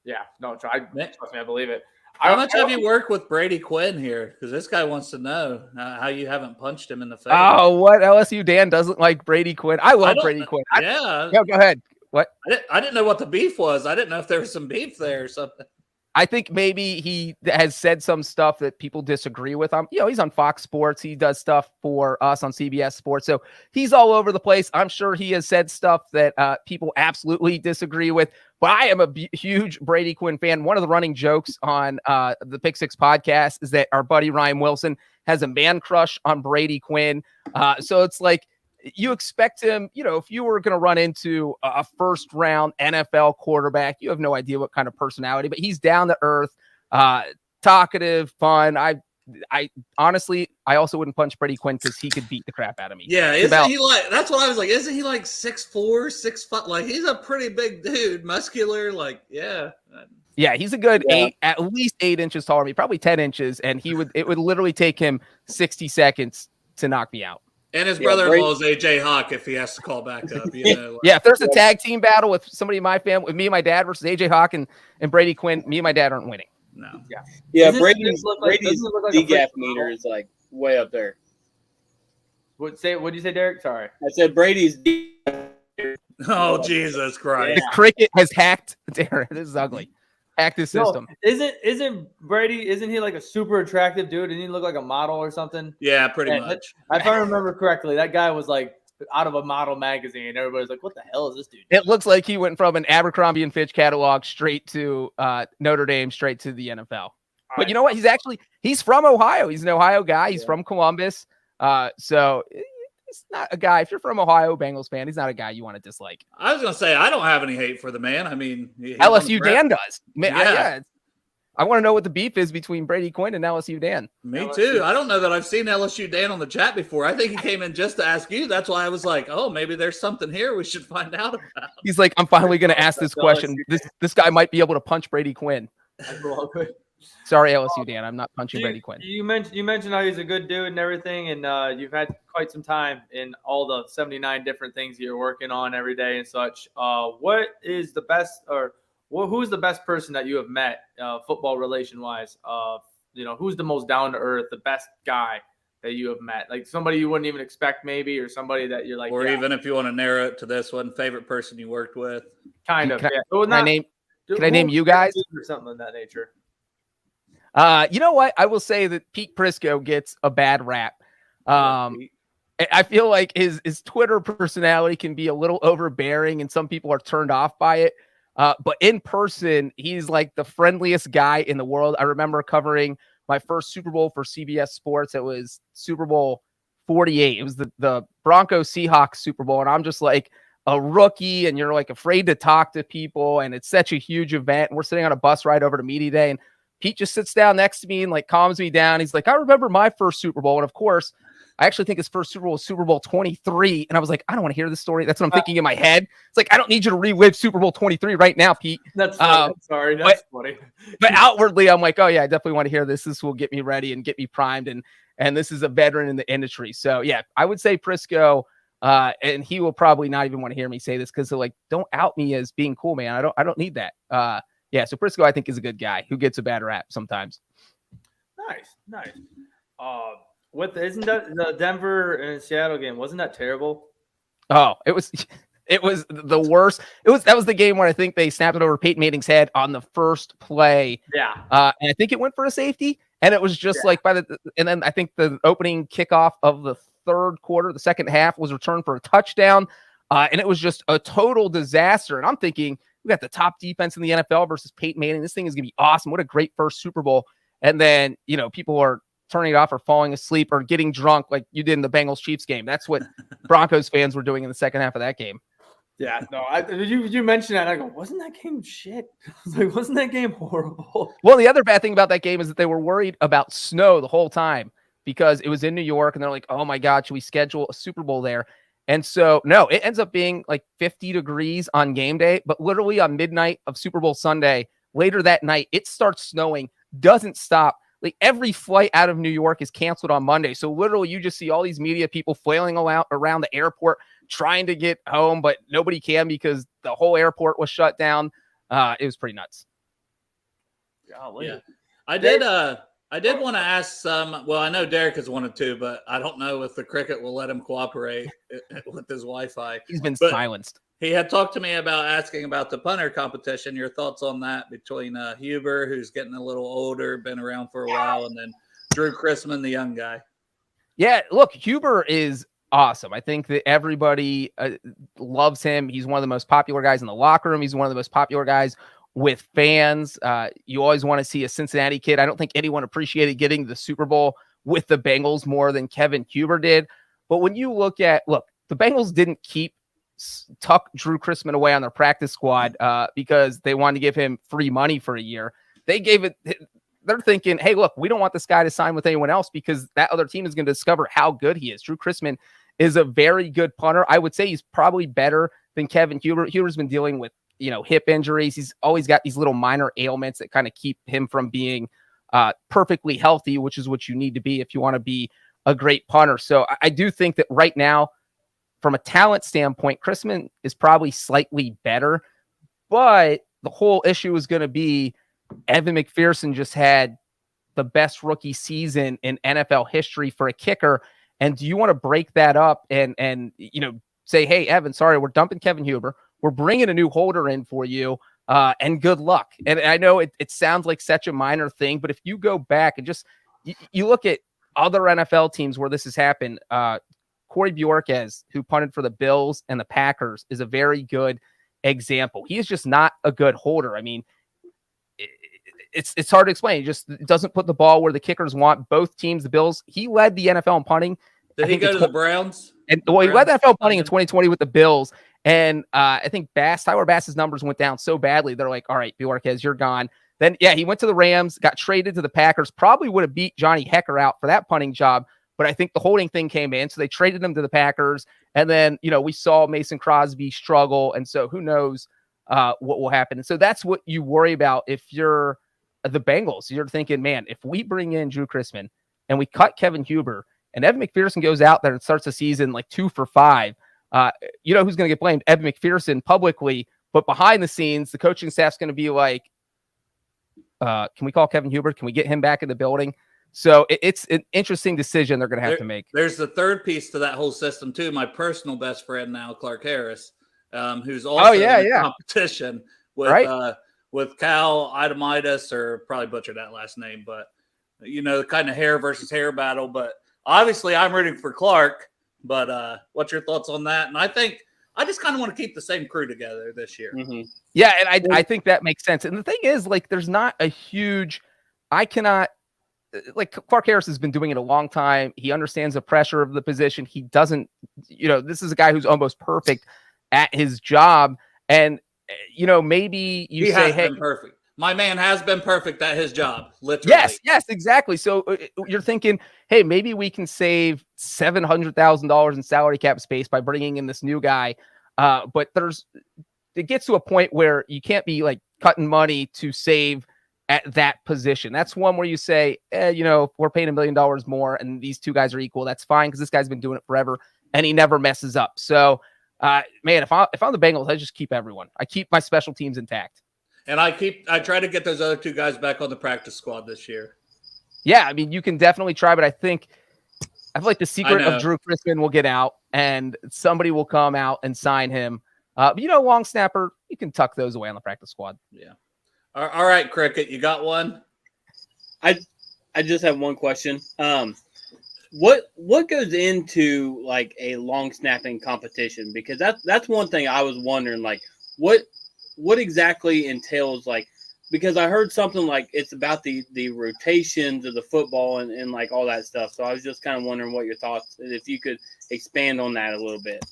Yeah, no, trust me, I believe it. How much have you worked with Brady Quinn here? Because this guy wants to know how you haven't punched him in the face. Oh, what? LSU Dan doesn't like Brady Quinn. I love Brady Quinn. Yeah. Go ahead. What? I didn't know what the beef was. I didn't know if there was some beef there or something. I think maybe he has said some stuff that people disagree with. He's on Fox Sports. He does stuff for us on CBS Sports. So he's all over the place. I'm sure he has said stuff that people absolutely disagree with. But I am a huge Brady Quinn fan. One of the running jokes on the Pick Six podcast is that our buddy Ryan Wilson has a man crush on Brady Quinn. So it's like, you expect him, if you were going to run into a first round NFL quarterback, you have no idea what kind of personality, but he's down to earth, talkative, fun. I honestly, I also wouldn't punch Brady Quinn because he could beat the crap out of me. Yeah. Isn't he like, that's what I was like, isn't he like 6'4", 6'5"? Like, he's a pretty big dude, muscular. Like, yeah. Yeah, he's a good at least 8 inches taller than me, probably 10 inches. And it would literally take him 60 seconds to knock me out. And his brother-in-law is AJ Hawk if he has to call back up. Yeah, if there's a tag team battle with somebody in my family, with me and my dad versus AJ Hawk and Brady Quinn, me and my dad aren't winning. No. Yeah. Brady's DGAF meter is like way up there. What'd you say, Derek? Sorry. I said Brady's. Oh, Jesus Christ! The cricket has hacked. Darren, this is ugly. Hacked his system. Isn't Brady? Isn't he like a super attractive dude? Didn't he look like a model or something? Yeah, pretty much. If I remember correctly, that guy was like out of a model magazine. Everybody's like, "What the hell is this dude?" It looks like he went from an Abercrombie and Fitch catalog straight to Notre Dame, straight to the NFL. But you know what? He's from Ohio. He's an Ohio guy. He's from Columbus. So he's not a guy. If you're from Ohio, Bengals fan, he's not a guy you want to dislike. I was going to say, I don't have any hate for the man. I mean, LSU Dan does. I want to know what the beef is between Brady Quinn and LSU Dan. Me too. I don't know that I've seen LSU Dan on the chat before. I think he came in just to ask you. That's why I was like, oh, maybe there's something here we should find out about. He's like, I'm finally going to ask this question. This guy might be able to punch Brady Quinn. Sorry, LSU Dan. I'm not punching Brady Quinn. You mentioned how he's a good dude and everything, and you've had quite some time in all the 79 different things you're working on every day and such. What is the best, or who's the best person that you have met, football relation wise? Who's the most down to earth, the best guy that you have met? Like somebody you wouldn't even expect, maybe, or somebody that you're like, even if you want to narrow it to this one, favorite person you worked with. Kind of. Can I name you guys or something of that nature? You know what? I will say that Pete Prisco gets a bad rap. I feel like his Twitter personality can be a little overbearing, and some people are turned off by it. But in person, he's like the friendliest guy in the world. I remember covering my first Super Bowl for CBS Sports. It was Super Bowl 48. It was the Broncos Seahawks Super Bowl, and I'm just like a rookie, and you're like afraid to talk to people, and it's such a huge event. And we're sitting on a bus ride over to media day, and Pete just sits down next to me and like calms me down. He's like, I remember my first Super Bowl. And of course, I actually think his first Super Bowl was Super Bowl 23. And I was like, I don't want to hear this story. That's what I'm thinking in my head. It's like, I don't need you to relive Super Bowl 23 right now, Pete. That's funny. Sorry. That's funny. But outwardly, I'm like, oh yeah, I definitely want to hear this. This will get me ready and get me primed. And this is a veteran in the industry. So yeah, I would say Prisco, and he will probably not even want to hear me say this because they're like, don't out me as being cool, man. I don't need that. Yeah, so Prisco, I think, is a good guy who gets a bad rap sometimes. Nice. Isn't that the Denver and Seattle game? Wasn't that terrible? Oh, it was the worst. That was the game where I think they snapped it over Peyton Manning's head on the first play. Yeah. And I think it went for a safety, and it was just like and then I think the opening kickoff of the third quarter, the second half, was returned for a touchdown, and it was just a total disaster. And I'm thinking, we got the top defense in the NFL versus Peyton Manning. This thing is going to be awesome. What a great first Super Bowl. And then, people are turning it off or falling asleep or getting drunk like you did in the Bengals-Chiefs game. That's what Broncos fans were doing in the second half of that game. Yeah, no, you mentioned that. And I go, wasn't that game shit? I was like, wasn't that game horrible? Well, the other bad thing about that game is that they were worried about snow the whole time because it was in New York. And they're like, oh my God, should we schedule a Super Bowl there? And so, no, it ends up being like 50 degrees on game day, but literally on midnight of Super Bowl Sunday, later that night, it starts snowing, doesn't stop. Like every flight out of New York is canceled on Monday. So literally you just see all these media people flailing around the airport trying to get home, but nobody can because the whole airport was shut down. It was pretty nuts. Golly. Yeah. I did want to ask some. Well, I know Derek has wanted to, but I don't know if the cricket will let him cooperate with his Wi-Fi. He's been silenced. He had talked to me about asking about the punter competition. Your thoughts on that between Huber, who's getting a little older, been around for a while, and then Drew Chrisman, the young guy. Yeah, look, Huber is awesome. I think that everybody loves him. He's one of the most popular guys in the locker room. He's one of the most popular guys with fans. You always want to see a Cincinnati kid. I don't think anyone appreciated getting the Super Bowl with the Bengals more than Kevin Huber did. But when you look, the Bengals didn't tuck Drew Chrisman away on their practice squad because they wanted to give him free money for a year. They're thinking, hey, look, we don't want this guy to sign with anyone else because that other team is going to discover how good he is. Drew Chrisman is a very good punter. I would say he's probably better than Kevin Huber. Huber's been dealing with, hip injuries. He's always got these little minor ailments that kind of keep him from being perfectly healthy, which is what you need to be if you want to be a great punter. So I do think that right now, from a talent standpoint, Chrisman is probably slightly better, but the whole issue is going to be Evan McPherson just had the best rookie season in NFL history for a kicker. And do you want to break that up and say, hey, Evan, sorry, we're dumping Kevin Huber. We're bringing a new holder in for you, and good luck. And I know it sounds like such a minor thing, but if you go back and just you look at other NFL teams where this has happened, Corey Bjorquez, who punted for the Bills and the Packers, is a very good example. He is just not a good holder. I mean, it's hard to explain. He just doesn't put the ball where the kickers want. Both teams, the Bills, he led the NFL in punting. Did he go to the Browns? And he led the NFL punting in 2020 with the Bills. And I think Tyler Bass's numbers went down so badly. They're like, all right, Bjorquez, you're gone. Then, he went to the Rams, got traded to the Packers, probably would have beat Johnny Hecker out for that punting job. But I think the holding thing came in. So they traded him to the Packers. And then, we saw Mason Crosby struggle. And so who knows what will happen. And so that's what you worry about if you're the Bengals. You're thinking, man, if we bring in Drew Chrisman and we cut Kevin Huber and Evan McPherson goes out there and starts the season like 2 for 5, who's going to get blamed? Evan McPherson publicly, but behind the scenes, the coaching staff's going to be like, can we call Kevin Huber? Can we get him back in the building? So it's an interesting decision they're going to have to make. There's the third piece to that whole system too. My personal best friend now, Clark Harris, who's also in competition with Cal Idamitis, or probably butchered that last name, but kind of hair versus hair battle. But obviously I'm rooting for Clark, but what's your thoughts on that? And I think I just kind of want to keep the same crew together this year. Mm-hmm. Yeah. And I think that makes sense. And the thing is, there's not a huge, Clark Harris has been doing it a long time. He understands the pressure of the position. He doesn't, this is a guy who's almost perfect at his job. And, maybe he say, hey, perfect. My man has been perfect at his job. Literally. Yes, exactly. So you're thinking, hey, maybe we can save $700,000 in salary cap space by bringing in this new guy. But it gets to a point where you can't be cutting money to save at that position. That's one where you say, we're paying $1 million more and these two guys are equal. That's fine because this guy's been doing it forever and he never messes up. So, man, if I'm the Bengals, I just keep everyone. I keep my special teams intact. And I try to get those other two guys back on the practice squad this year. Yeah, I mean, you can definitely try, but I feel like the secret of Drew Chrisman will get out and somebody will come out and sign him. Long snapper, you can tuck those away on the practice squad. Yeah. All right, Cricket, you got one? I just have one question. What goes into a long snapping competition? Because that's one thing I was wondering, what exactly entails, because I heard something it's about the rotations of the football and all that stuff. So I was just kind of wondering what your thoughts, if you could expand on that a little bit.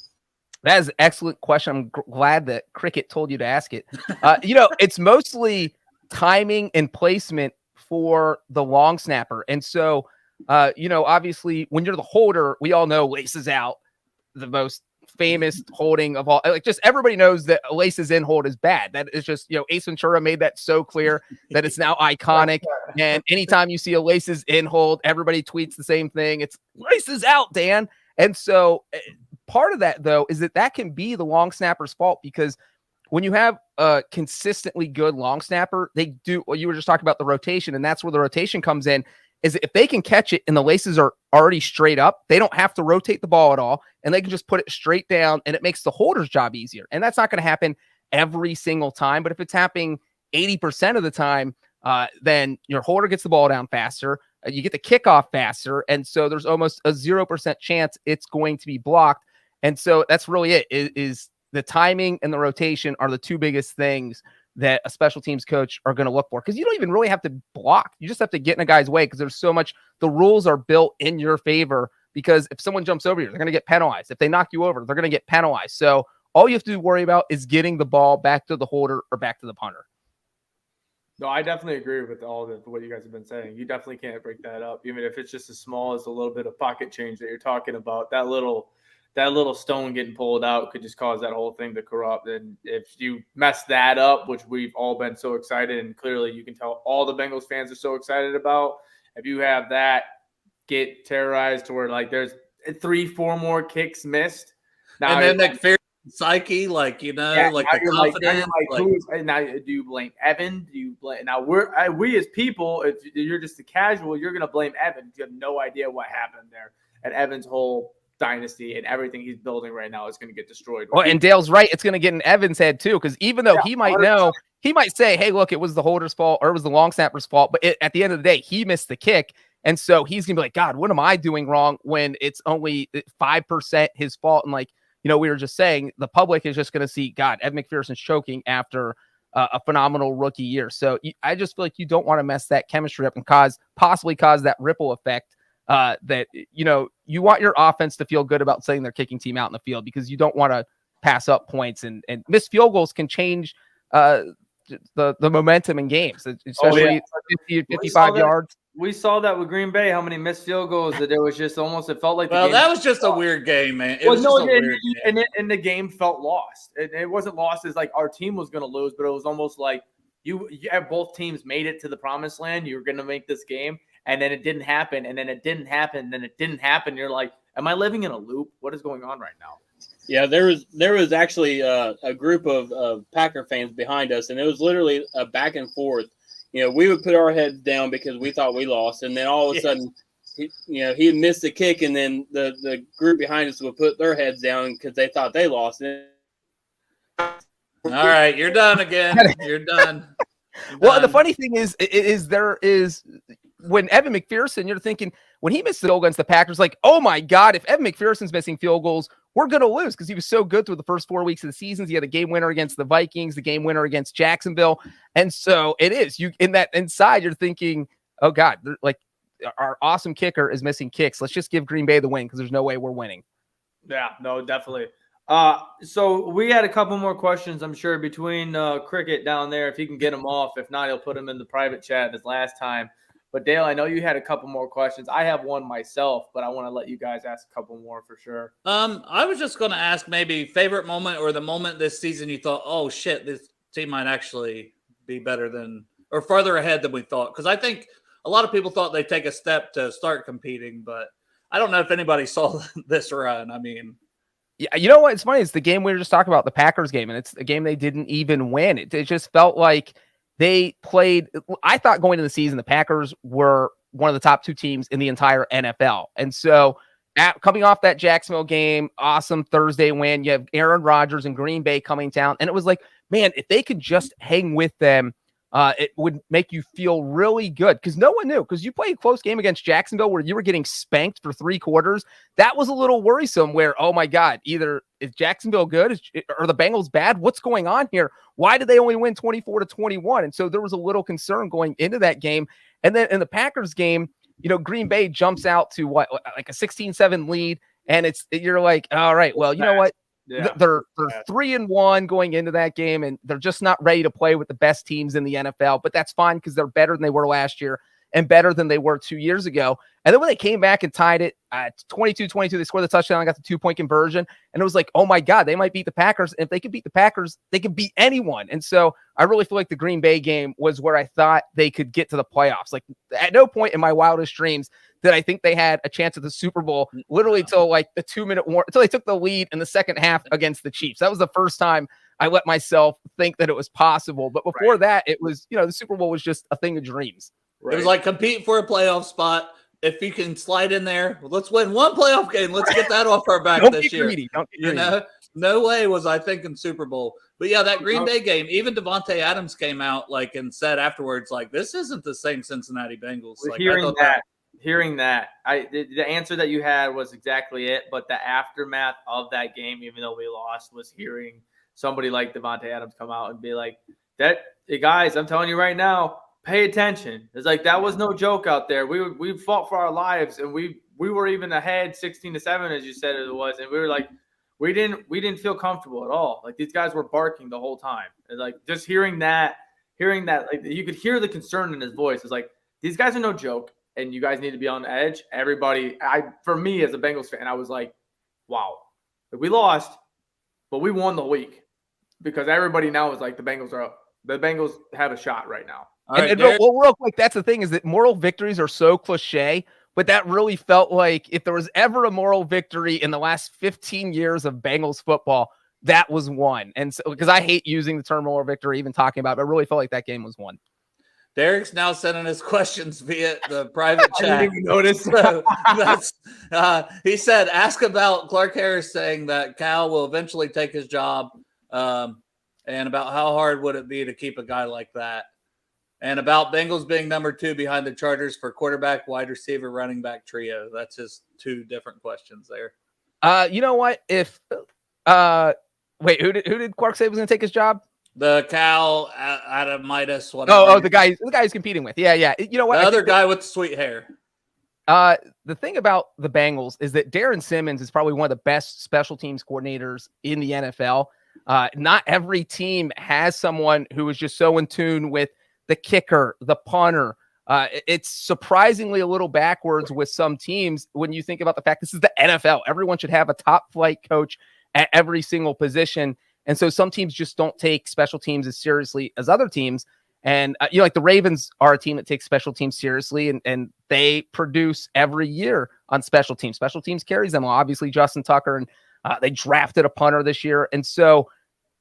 That is an excellent question. I'm glad that Cricket told you to ask it. It's mostly timing and placement for the long snapper. And so, obviously when you're the holder, we all know laces out, the most famous holding of all. Just everybody knows that a laces in hold is bad. That is just, Ace Ventura made that so clear that it's now iconic. And anytime you see a laces in hold, everybody tweets the same thing. It's laces out, Dan. And so part of that, though, is that can be the long snapper's fault, because when you have a consistently good long snapper, they do, well, you were just talking about the rotation, and that's where the rotation comes in. is if they can catch it and the laces are already straight up, they don't have to rotate the ball at all, and they can just put it straight down, and it makes the holder's job easier. And that's not going to happen every single time, but if it's happening 80% of the time, then your holder gets the ball down faster, you get the kickoff faster, and so there's almost a 0% chance it's going to be blocked. And so that's really it, is the timing and the rotation are the two biggest things that a special teams coach are going to look for, because you don't even really have to block. You just have to get in a guy's way, because there's so much, the rules are built in your favor, because if someone jumps over you, they're going to get penalized. If they knock you over, they're going to get penalized. So all you have to worry about is getting the ball back to the holder or back to the punter. No, I definitely agree with all of what you guys have been saying. You definitely can't break that up, even if it's just as small as a little bit of pocket change that you're talking about. That little stone getting pulled out could just cause that whole thing to corrupt. And if you mess that up, which we've all been so excited, and clearly you can tell all the Bengals fans are so excited about, if you have that get terrorized to where like there's 3-4 more kicks missed. Now, and then McPherson psyche, like, you know, yeah, like the confidence. Now, do you blame Evan? Do you blame now? We as people, if you're just a casual, you're gonna blame Evan. You have no idea what happened there, and Evan's whole dynasty and everything he's building right now is going to get destroyed. Well, and Dale's right. It's going to get in Evan's head too, because even though he might 100%. Know, he might say, hey, look, it was the holder's fault or it was the long snapper's fault. But at the end of the day, he missed the kick. And so he's going to be like, God, what am I doing wrong when it's only 5% his fault? And like, you know, we were just saying, the public is just going to see, God, Evan McPherson's choking after a phenomenal rookie year. So I just feel like you don't want to mess that chemistry up and possibly cause that ripple effect. That, you know, you want your offense to feel good about sending their kicking team out in the field, because you don't want to pass up points, and missed field goals can change the momentum in games, especially 50, 55 yards. We saw that with Green Bay, how many missed field goals that there was just almost, it felt like the game that was just a weird game, man. It was just a weird game. And the game felt lost. It wasn't lost as like our team was going to lose, but it was almost like you have both teams made it to the promised land. You were going to make this game. And then it didn't happen, and then it didn't happen, and then it didn't happen. You're like, am I living in a loop? What is going on right now? Yeah, there was actually a group of Packer fans behind us, and it was literally a back and forth. You know, we would put our heads down because we thought we lost, and then all of a sudden, he had missed the kick, and then the group behind us would put their heads down because they thought they lost. All right, you're done again. You're done. Well, the funny thing is there is when Evan McPherson, you're thinking when he missed the goal against the Packers, like, oh my God, if Evan McPherson's missing field goals, we're going to lose, because he was so good through the first 4 weeks of the season. He had a game winner against the Vikings, the game winner against Jacksonville. And so it is, you in that inside, you're thinking, oh God, like our awesome kicker is missing kicks. Let's just give Green Bay the win, because there's no way we're winning. Yeah, no, definitely. So we had a couple more questions, I'm sure, between Cricket down there, if he can get them off. If not, he'll put them in the private chat as last time. But Dale, I know you had a couple more questions. I have one myself, but I want to let you guys ask a couple more for sure. I was just going to ask maybe favorite moment, or the moment this season you thought, oh shit, this team might actually be better than, or farther ahead than we thought. Because I think a lot of people thought they'd take a step to start competing, but I don't know if anybody saw this run. I mean, yeah, you know what? It's funny. It's the game we were just talking about, the Packers game, and it's a game they didn't even win. It just felt like they played. I thought going into the season, the Packers were one of the top two teams in the entire NFL. And so coming off that Jacksonville game, awesome Thursday win, you have Aaron Rodgers and Green Bay coming down. And it was like, man, if they could just hang with them, it would make you feel really good, because no one knew, because you played a close game against Jacksonville where you were getting spanked for 3 quarters. That was a little worrisome, where, oh my God, either is Jacksonville good or the Bengals bad? What's going on here? Why did they only win 24-21? And so there was a little concern going into that game. And then in the Packers game, you know, Green Bay jumps out to like a 16-7 lead. And you're like, all right, well, you know what? Yeah. They're 3-1 going into that game, and they're just not ready to play with the best teams in the NFL. But that's fine, because they're better than they were last year and better than they were 2 years ago. And then when they came back and tied it at 22-22, they scored the touchdown and got the 2-point conversion. And it was like, oh my God, they might beat the Packers. And if they could beat the Packers, they could beat anyone. And so I really feel like the Green Bay game was where I thought they could get to the playoffs. Like, at no point in my wildest dreams did I think they had a chance at the Super Bowl, literally till like the 2-minute warning, until they took the lead in the second half against the Chiefs. That was the first time I let myself think that it was possible. But before that, it was, you know, the Super Bowl was just a thing of dreams. It was like compete for a playoff spot. If you can slide in there, let's win one playoff game. Let's get that off our back this year. Don't be greedy. No way was I thinking Super Bowl. But yeah, that Green Bay game, even Devontae Adams came out and said afterwards, this isn't the same Cincinnati Bengals. Hearing that, the answer that you had was exactly it. But the aftermath of that game, even though we lost, was hearing somebody like Devontae Adams come out and be like, hey guys, I'm telling you right now, pay attention. It's like that was no joke out there. We fought for our lives, and we were even ahead 16-7, as you said it was, and we were like, we didn't feel comfortable at all. Like these guys were barking the whole time. And like just hearing that, like you could hear the concern in his voice. It's like these guys are no joke, and you guys need to be on the edge. Everybody, for me as a Bengals fan, I was like, wow, we lost, but we won the week because everybody now is like the Bengals are up. The Bengals have a shot right now. Real quick, that's the thing is that moral victories are so cliche, but that really felt like if there was ever a moral victory in the last 15 years of Bengals football, that was one. And so, because I hate using the term moral victory, even talking about it, but I really felt like that game was one. Derek's now sending us questions via the private chat. I didn't even notice. So he said, ask about Clark Harris saying that Cal will eventually take his job, and about how hard would it be to keep a guy like that. And about Bengals being number 2 behind the Chargers for quarterback, wide receiver, running back trio. That's just 2 different questions there. You know what? If wait, who did Clark say was going to take his job? The Cal Adamitis. The guy who's competing with. Yeah. You know what? The other guy with the sweet hair. The thing about the Bengals is that Darren Simmons is probably one of the best special teams coordinators in the NFL. Not every team has someone who is just so in tune with the kicker, the punter. It's surprisingly a little backwards with some teams when you think about the fact this is the NFL. Everyone should have a top flight coach at every single position. And so some teams just don't take special teams as seriously as other teams. And, like the Ravens are a team that takes special teams seriously, and they produce every year on special teams. Special teams carries them. Well, obviously, Justin Tucker, and they drafted a punter this year. And so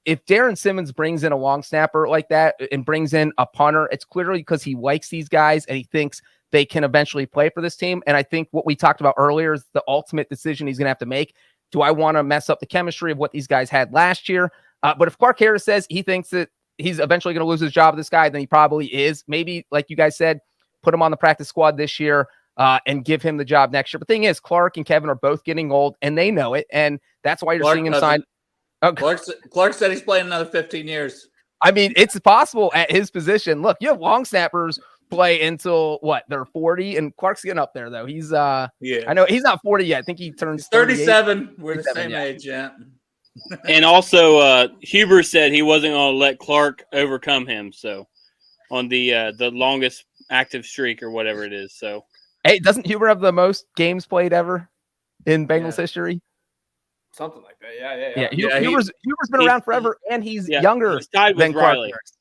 if Darren Simmons brings in a long snapper like that and brings in a punter, it's clearly because he likes these guys and he thinks they can eventually play for this team. And I think what we talked about earlier is the ultimate decision he's going to have to make. Do I want to mess up the chemistry of what these guys had last year? But if Clark Harris says he thinks that he's eventually going to lose his job to this guy, then he probably is. Maybe, like you guys said, put him on the practice squad this year and give him the job next year. But the thing is, Clark and Kevin are both getting old, and they know it. And that's why you're seeing him sign. Clark said he's playing another 15 years. I mean, it's possible at his position. Look, you have long snappers play until they're 40, and Clark's getting up there though. He's I know he's not 40 yet. I think he turns 37. We're the same age, yeah. And also, Huber said he wasn't going to let Clark overcome him. So, on the longest active streak or whatever it is. So, hey, doesn't Huber have the most games played ever in Bengals history? Something like that. Yeah. Huber's been around forever, and he's younger than Clark Harris.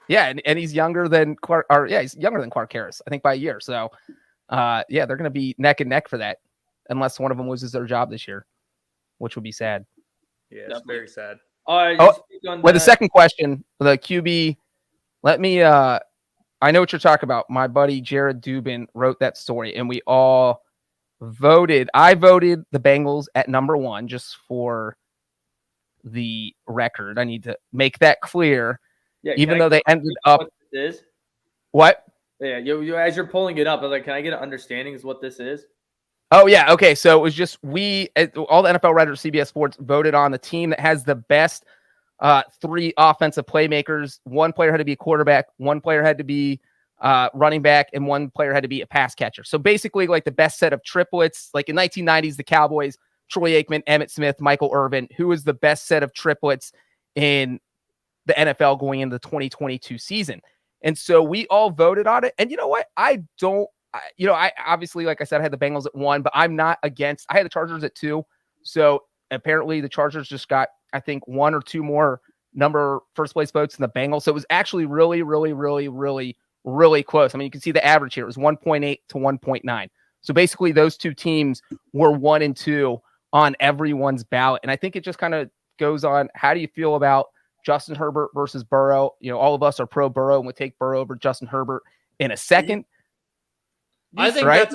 Yeah, and he's younger than Clark. He's younger than Clark Harris, I think, by a year. So, they're going to be neck and neck for that, unless one of them loses their job this year, which would be sad. Yeah, it's very sad. The second question, the QB. Let me. I know what you're talking about. My buddy Jared Dubin wrote that story, and we all voted. I voted the Bengals at number 1, just for the record. I need to make that clear. Yeah, even though they ended up. What this is? What? Yeah, you as you're pulling it up, I was like, can I get an understanding of what this is? Oh, yeah. Okay. So it was just all the NFL writers, CBS Sports, voted on the team that has the best 3 offensive playmakers. One player had to be a quarterback, one player had to be running back, and one player had to be a pass catcher. So basically, like the best set of triplets, like in 1990s, the Cowboys, Troy Aikman, Emmitt Smith, Michael Irvin, who was the best set of triplets in the NFL going into the 2022 season. And so we all voted on it. And you know what? I obviously, like I said, I had the Bengals at 1, but I'm not against. I had the Chargers at 2. So apparently the Chargers just got, I think, 1 or 2 more first place votes than the Bengals. So it was actually really, really, really, really, really close. I mean, you can see the average here. It was 1.8 to 1.9. So basically those 2 teams were 1 and 2 on everyone's ballot. And I think it just kind of goes on, how do you feel about Justin Herbert versus Burrow? All of us are pro Burrow and would take Burrow over Justin Herbert in a second. I think right?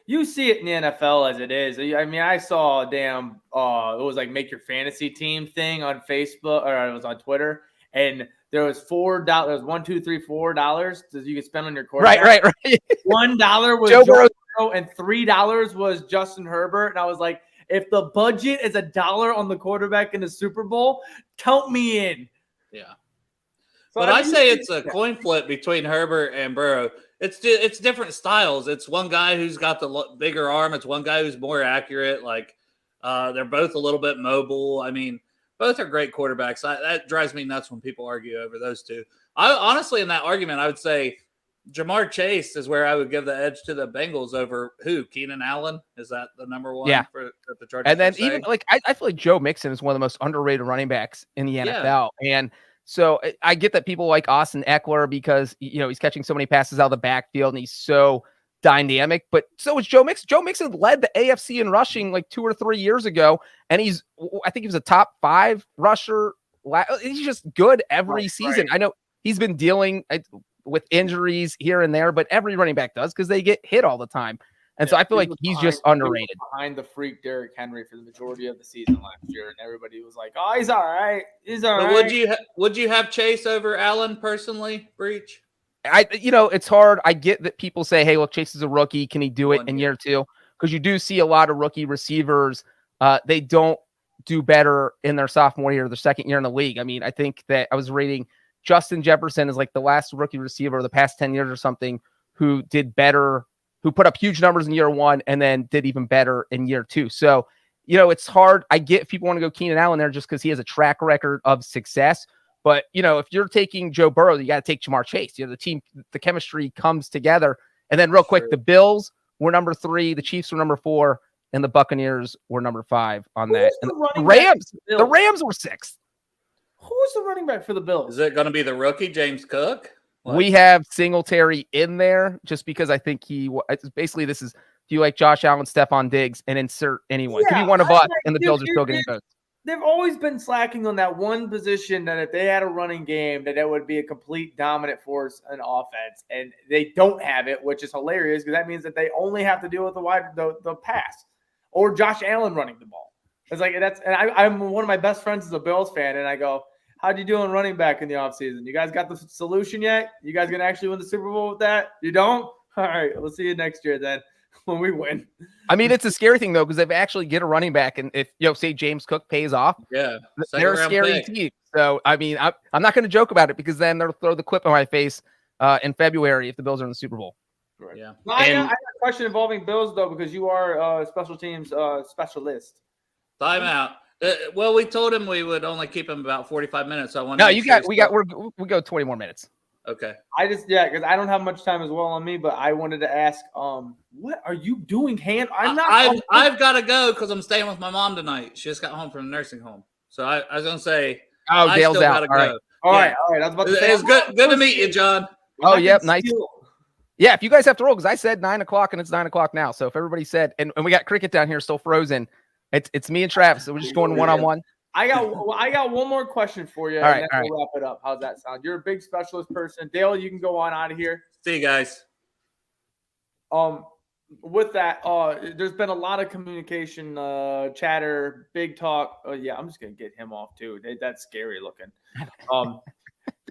You see it in the NFL as it is. I mean, I saw a damn it was like make your fantasy team thing on Facebook, or it was on Twitter, and there was $4. $1, 2, 3, $4 that you could spend on your quarterback. Right. $1 was Joe Joe Burrow, Burrow, and $3 was Justin Herbert. And I was like, if the budget is $1 on the quarterback in the Super Bowl, count me in. Yeah. So, But I say it's a coin flip between Herbert and Burrow. It's different styles. It's one guy who's got the bigger arm. It's one guy who's more accurate. Like they're both a little bit mobile. I mean, both are great quarterbacks. That drives me nuts when people argue over those two. I honestly, in that argument, I would say Jamar Chase is where I would give the edge to the Bengals over who? Keenan Allen? Is that the number one? Yeah. For the Chargers? And then even like I feel like Joe Mixon is one of the most underrated running backs in the NFL. And so I get that people like Austin Eckler because he's catching so many passes out of the backfield and he's so dynamic, but so is Joe Mixon. Joe Mixon led the AFC in rushing like 2 or 3 years ago, and I think he was a top 5 rusher. He's just good every season. Right. I know he's been dealing with injuries here and there, but every running back does because they get hit all the time. And so I feel like he's just underrated. Behind the freak Derrick Henry for the majority of the season last year, and everybody was like, "Oh, he's all right. He's all right." Would you have Chase over Allen personally, Breech? It's hard. I get that people say, "Hey, look, Chase is a rookie. Can he do it in year 2?" Because you do see a lot of rookie receivers. They don't do better in their sophomore year or their second year in the league. I mean, I think that I was rating Justin Jefferson as like the last rookie receiver of the past 10 years or something who did better, who put up huge numbers in year 1 and then did even better in year 2. So, it's hard. I get if people want to go Keenan Allen there just because he has a track record of success. But, if you're taking Joe Burrow, you got to take Jamar Chase. The team, the chemistry comes together. And then real quick, the Bills were number 3, the Chiefs were number 4, and the Buccaneers were number 5 on that. And the Rams were 6th. Who's the running back for the Bills? Is it going to be the rookie, James Cook? We have Singletary in there just because I think basically this is, do you like Josh Allen, Stephon Diggs, and insert anyone? Could be one of us, and the Bills are still getting votes. They've always been slacking on that one position that if they had a running game, that would be a complete dominant force in offense. And they don't have it, which is hilarious because that means that they only have to deal with the pass or Josh Allen running the ball. It's like I'm one of my best friends is a Bills fan, and I go, how'd you do on running back in the offseason? You guys got the solution yet? You guys going to actually win the Super Bowl with that? You don't? All right, we'll see you next year then when we win. I mean, it's a scary thing, though, because if they actually get a running back and if, say James Cook pays off, they're a scary team. So, I mean, I'm not going to joke about it because then they'll throw the clip on my face in February if the Bills are in the Super Bowl. Right. Yeah. Well, I got a question involving Bills, though, because you are a special teams specialist. Time out. Well, we told him we would only keep him about 45 minutes. So I want. No, we go 20 more minutes. Okay. Because I don't have much time as well on me, but I wanted to ask, what are you doing, I've got to go because I'm staying with my mom tonight. She just got home from the nursing home, so I was gonna say, Dale's out. All right. I was about to say, it's good to meet you, John. Oh, yep, nice. Yeah, if you guys have to roll, because I said 9 o'clock and it's 9 o'clock now. So if everybody said, and we got cricket down here still frozen, it's me and Travis. So we're just going one-on-one. I got one more question for you. All right. We'll wrap it up. How's that sound? You're a big specialist person. Dale, you can go on out of here. See you guys. With that, there's been a lot of communication, chatter, big talk. Yeah, I'm just gonna get him off too. That's scary looking.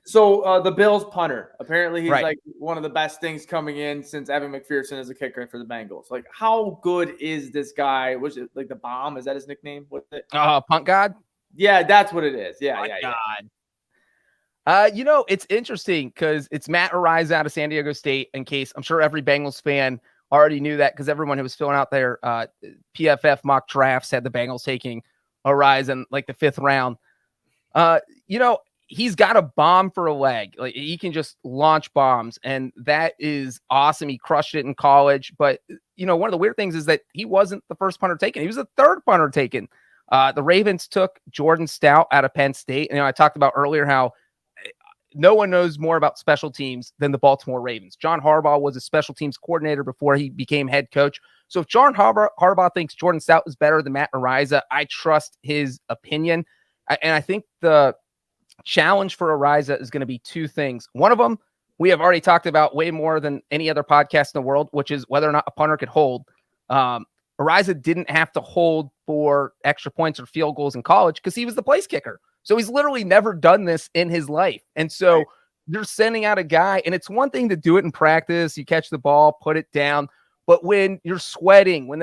So the Bills punter, apparently he's like one of the best things coming in since Evan McPherson is a kicker for the Bengals. Like, how good is this guy? Was it like the bomb? Is that his nickname? What's it? Punt God? Yeah, that's what it is. Yeah, God. It's interesting because it's Matt Ariza out of San Diego State. In case I'm sure every Bengals fan already knew that because everyone who was filling out their PFF mock drafts had the Bengals taking Ariza in like the 5th round. He's got a bomb for a leg. Like, he can just launch bombs, and that is awesome. He crushed it in college. But, one of the weird things is that he wasn't the first punter taken. He was the 3rd punter taken. The Ravens took Jordan Stout out of Penn State. And, I talked about earlier how no one knows more about special teams than the Baltimore Ravens. John Harbaugh was a special teams coordinator before he became head coach. So if John Harbaugh thinks Jordan Stout is better than Matt Ariza, I trust his opinion. And I think the challenge for Ariza is going to be 2 things. One of them, we have already talked about way more than any other podcast in the world, which is whether or not a punter could hold. Ariza didn't have to hold for extra points or field goals in college because he was the place kicker. So he's literally never done this in his life. And so you're sending out a guy, and it's one thing to do it in practice. You catch the ball, put it down. But when you're sweating, when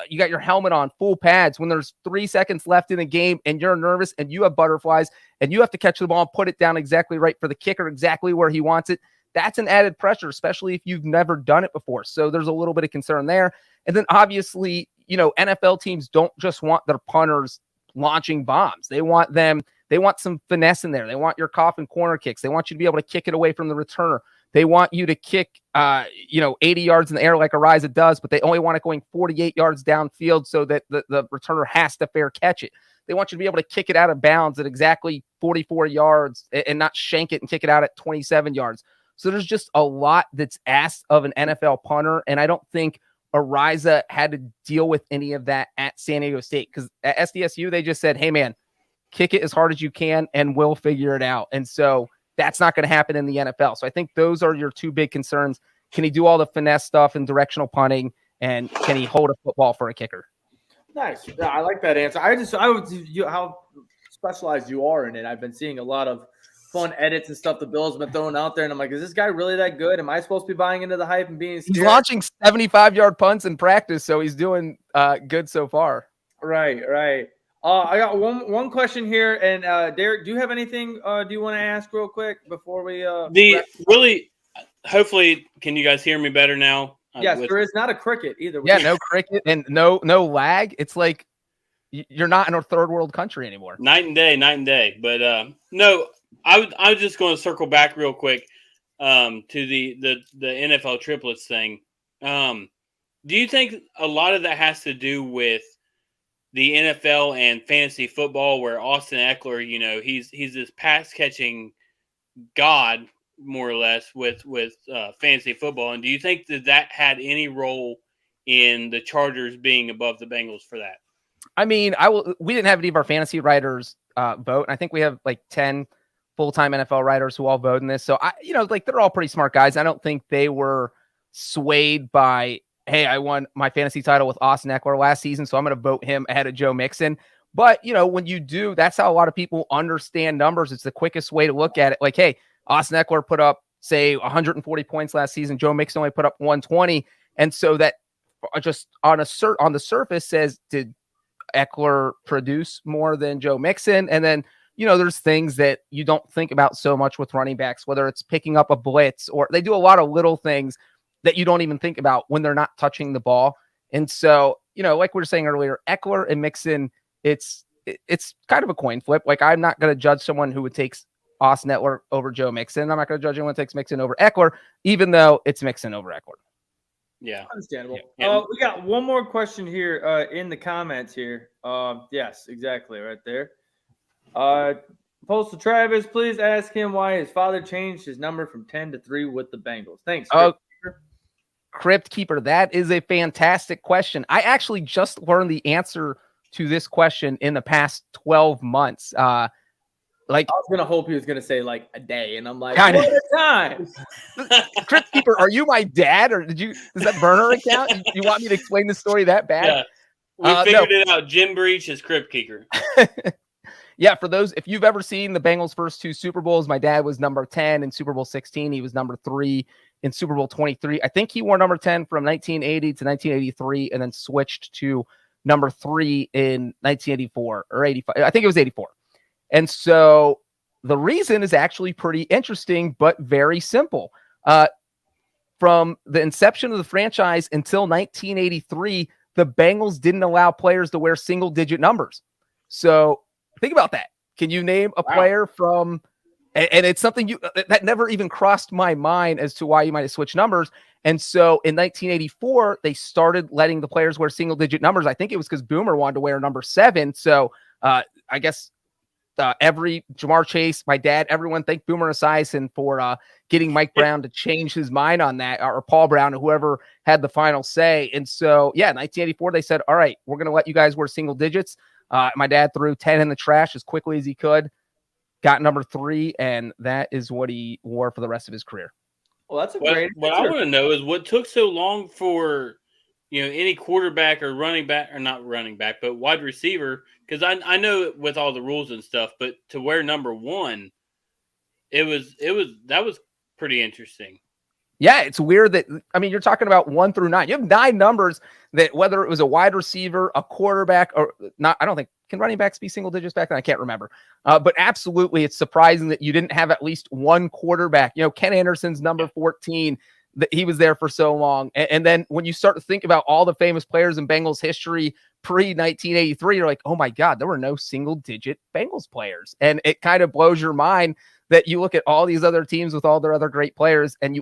you got your helmet on, full pads, when there's 3 seconds left in the game and you're nervous and you have butterflies and you have to catch the ball and put it down exactly right for the kicker, exactly where he wants it, that's an added pressure, especially if you've never done it before. So there's a little bit of concern there. And then obviously, NFL teams don't just want their punters launching bombs. They want some finesse in there. They want your coffin corner kicks. They want you to be able to kick it away from the returner. They want you to kick, 80 yards in the air like Ariza does, but they only want it going 48 yards downfield so that the returner has to fair catch it. They want you to be able to kick it out of bounds at exactly 44 yards and not shank it and kick it out at 27 yards. So there's just a lot that's asked of an NFL punter, and I don't think Ariza had to deal with any of that at San Diego State because at SDSU, they just said, hey, man, kick it as hard as you can and we'll figure it out. And so that's not going to happen in the NFL. So I think those are your two big concerns. Can he do all the finesse stuff and directional punting, and can he hold a football for a kicker? Nice. Yeah, I like that answer. How specialized you are in it. I've been seeing a lot of fun edits and stuff the Bills have been throwing out there, and I'm like, is this guy really that good? Am I supposed to be buying into the hype and being scared? He's launching 75-yard punts in practice, so he's doing good so far. Right. I got one question here, and Derek, do you have anything do you want to ask real quick before we hopefully, can you guys hear me better now? Yes, there is not a cricket either. Yeah, no cricket and no lag. It's like you're not in a third world country anymore. Night and day. But no, I was just going to circle back real quick to the NFL triplets thing. Do you think a lot of that has to do with the NFL and fantasy football, where Austin Eckler, he's this pass catching god, more or less, with fantasy football? And do you think that had any role in the Chargers being above the Bengals for that? I mean, we didn't have any of our fantasy writers vote. I think we have like 10 full-time NFL writers who all vote in this. So they're all pretty smart guys. I don't think they were swayed by, hey, I won my fantasy title with Austin Eckler last season, so I'm going to vote him ahead of Joe Mixon. But, when you do, that's how a lot of people understand numbers. It's the quickest way to look at it. Like, hey, Austin Eckler put up, say, 140 points last season. Joe Mixon only put up 120. And so that just on the surface says, did Eckler produce more than Joe Mixon? And then, there's things that you don't think about so much with running backs, whether it's picking up a blitz, or they do a lot of little things that you don't even think about when they're not touching the ball. And so, like we were saying earlier, Eckler and Mixon, it's kind of a coin flip. Like, I'm not going to judge someone who would take Austin Eckler over Joe Mixon. I'm not going to judge anyone who takes Mixon over Eckler, even though it's Mixon over Eckler. Yeah. Understandable. Yeah. We got one more question here in the comments here. Yes, exactly, right there. Postal Travis, please ask him why his father changed his number from 10 to 3 with the Bengals. Thanks. Crypt Keeper, that is a fantastic question. I actually just learned the answer to this question in the past 12 months. I was gonna hope he was gonna say like a day, and I'm like, what a time. Crypt Keeper, are you my dad, or is that burner account? You want me to explain the story that bad? Yeah, we figured it out. Jim Breech is Crypt Keeper. Yeah, for those, if you've ever seen the Bengals' first 2 Super Bowls, my dad was number 10 in Super Bowl 16. He was number 3 in Super Bowl 23. I think he wore number 10 from 1980 to 1983 and then switched to number 3 in 1984 or 85. I think it was 84. And so the reason is actually pretty interesting, but very simple. From the inception of the franchise until 1983, the Bengals didn't allow players to wear single-digit numbers. So think about that. Can you name a player from, and it's something that never even crossed my mind as to why you might have switched numbers. And so in 1984, they started letting the players wear single digit numbers. I think it was because Boomer wanted to wear number 7. So I guess every Jamar Chase, my dad, everyone thanked Boomer Esiason for getting Mike Brown to change his mind on that, or Paul Brown, or whoever had the final say. And so, yeah, in 1984, they said, all right, we're going to let you guys wear single digits. My dad threw 10 in the trash as quickly as he could. got number 3, and that is what he wore for the rest of his career. Well, that's a great. What I want to know is what took so long for any quarterback or running back, or not running back, but wide receiver. Because I know with all the rules and stuff, but to wear number 1, that was pretty interesting. Yeah, it's weird that, I mean, you're talking about 1 through 9. You have 9 numbers that, whether it was a wide receiver, a quarterback, or not, I don't think, can running backs be single digits back then? I can't remember. But absolutely, it's surprising that you didn't have at least one quarterback. Ken Anderson's number 14, that he was there for so long. And then when you start to think about all the famous players in Bengals history pre-1983, you're like, oh my God, there were no single digit Bengals players. And it kind of blows your mind that you look at all these other teams with all their other great players, and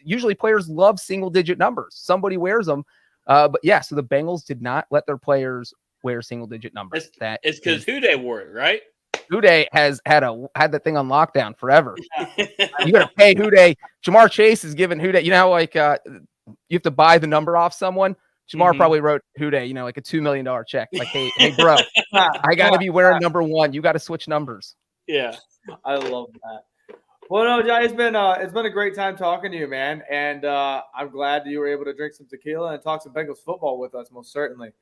usually players love single digit numbers. Somebody wears them. But yeah, so the Bengals did not let their players wear single digit numbers. It's because Houday wore it, right? Houday has had that thing on lockdown forever. You got to pay Houday. Jamar Chase is giving Houday, you have to buy the number off someone. Jamar probably wrote Houday, like a $2 million check. Like, hey, bro, I got to be wearing number 1. You got to switch numbers. Yeah. I love that. Well, no, Jai, it's been a great time talking to you, man. And I'm glad that you were able to drink some tequila and talk some Bengals football with us, most certainly.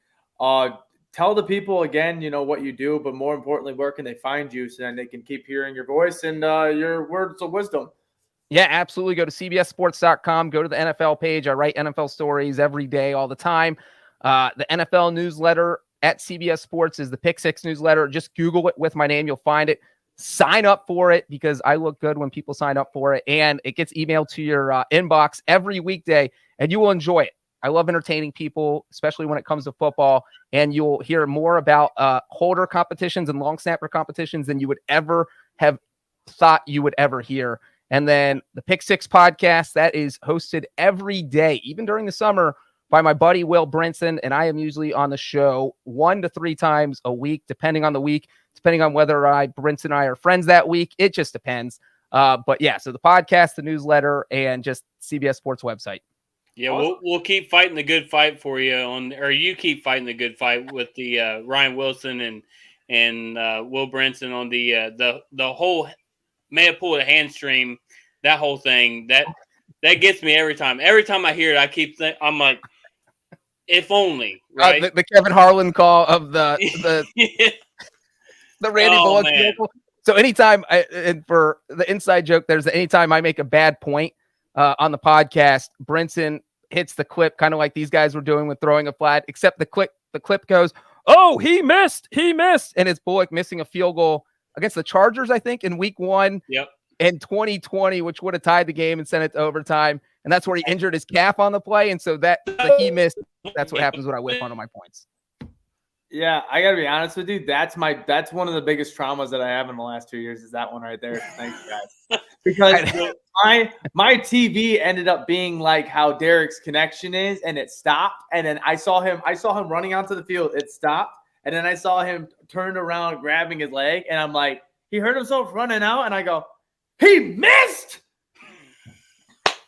Tell the people again, what you do, but more importantly, where can they find you so then they can keep hearing your voice and your words of wisdom? Yeah, absolutely. Go to cbssports.com. Go to the NFL page. I write NFL stories every day, all the time. The NFL newsletter at CBS Sports is the Pick 6 newsletter. Just Google it with my name. You'll find it. Sign up for it because I look good when people sign up for it, and it gets emailed to your inbox every weekday, and you will enjoy it. I love entertaining people, especially when it comes to football, and you'll hear more about holder competitions and long snapper competitions than you would ever have thought you would ever hear. And then the Pick 6 podcast, that is hosted every day, even during the summer, by my buddy Will Brinson, and I am usually on the show 1 to 3 times a week, depending on the week, depending on whether Brinson and I are friends that week. It just depends. But yeah, so the podcast, the newsletter, and just CBS Sports website. Yeah, we'll keep fighting the good fight for you or you keep fighting the good fight with the Ryan Wilson and Will Brinson on the whole may have pulled a hamstring, that whole thing that gets me every time. Every time I hear it, I'm like, if only, right? The Kevin Harlan call of the the Randy Bullock vehicle. So anytime and for the inside joke, anytime I make a bad point on the podcast, Brinson hits the clip, kind of like these guys were doing with throwing a flag, except the clip goes, oh, he missed. And it's Bullock missing a field goal against the Chargers, I think, in week 1 in 2020, which would have tied the game and sent it to overtime. And that's where he injured his calf on the play. And so that he missed. That's what happens when I whip onto my points. Yeah, I gotta be honest with you. That's one of the biggest traumas that I have in the last 2 years is that one right there. Thank you guys. Because my TV ended up being like how Derek's connection is, and it stopped. And then I saw him running onto the field. It stopped, and then I saw him turn around, grabbing his leg, and I'm like, he hurt himself running out, and I go, he missed.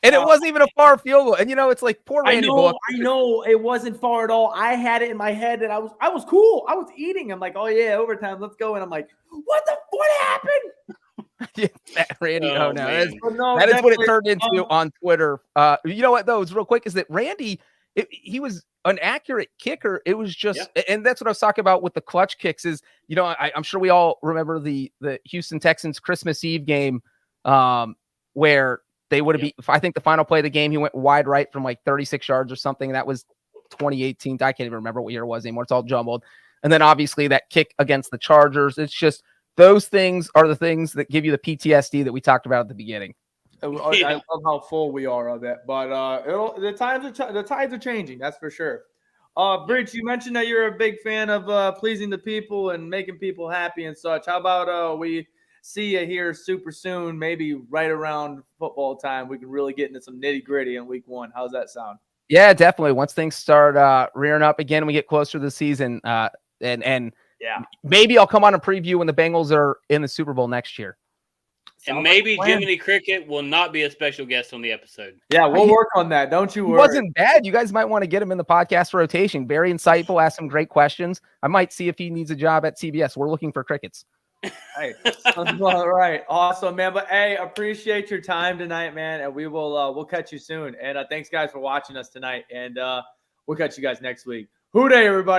And it wasn't even a far field goal. And it's like poor Randy Bullock. I know it wasn't far at all. I had it in my head that I was cool. I was eating. I'm like, oh yeah, overtime, let's go. And I'm like, what happened? Randy, no. That is what it turned into on Twitter. You know what though? It's real quick. Is that Randy? He was an accurate kicker. It was just, and that's what I was talking about with the clutch kicks. Is I'm sure we all remember the Houston Texans Christmas Eve game, where they would have I think the final play of the game, he went wide right from like 36 yards or something. That was 2018. I can't even remember what year it was anymore. It's all jumbled. And then obviously that kick against the Chargers. It's just those things are the things that give you the PTSD that we talked about at the beginning. I love how full we are of it, but the tides are changing. That's for sure. Breech, you mentioned that you're a big fan of pleasing the people and making people happy and such. How about we see you here super soon, maybe right around football time? We can really get into some nitty gritty in week 1. How's that sound? Yeah, definitely. Once things start rearing up again, we get closer to the season, and maybe I'll come on a preview when the Bengals are in the Super Bowl next year. And maybe Jiminy Cricket will not be a special guest on the episode. Yeah, we'll work on that. Don't you worry. It wasn't bad. You guys might want to get him in the podcast rotation. Very insightful. Ask some great questions. I might see if he needs a job at CBS. We're looking for crickets. Hey, all right, awesome, man. But hey, appreciate your time tonight, man, and we will we'll catch you soon. And thanks, guys, for watching us tonight. And we'll catch you guys next week. Hoo day, everybody.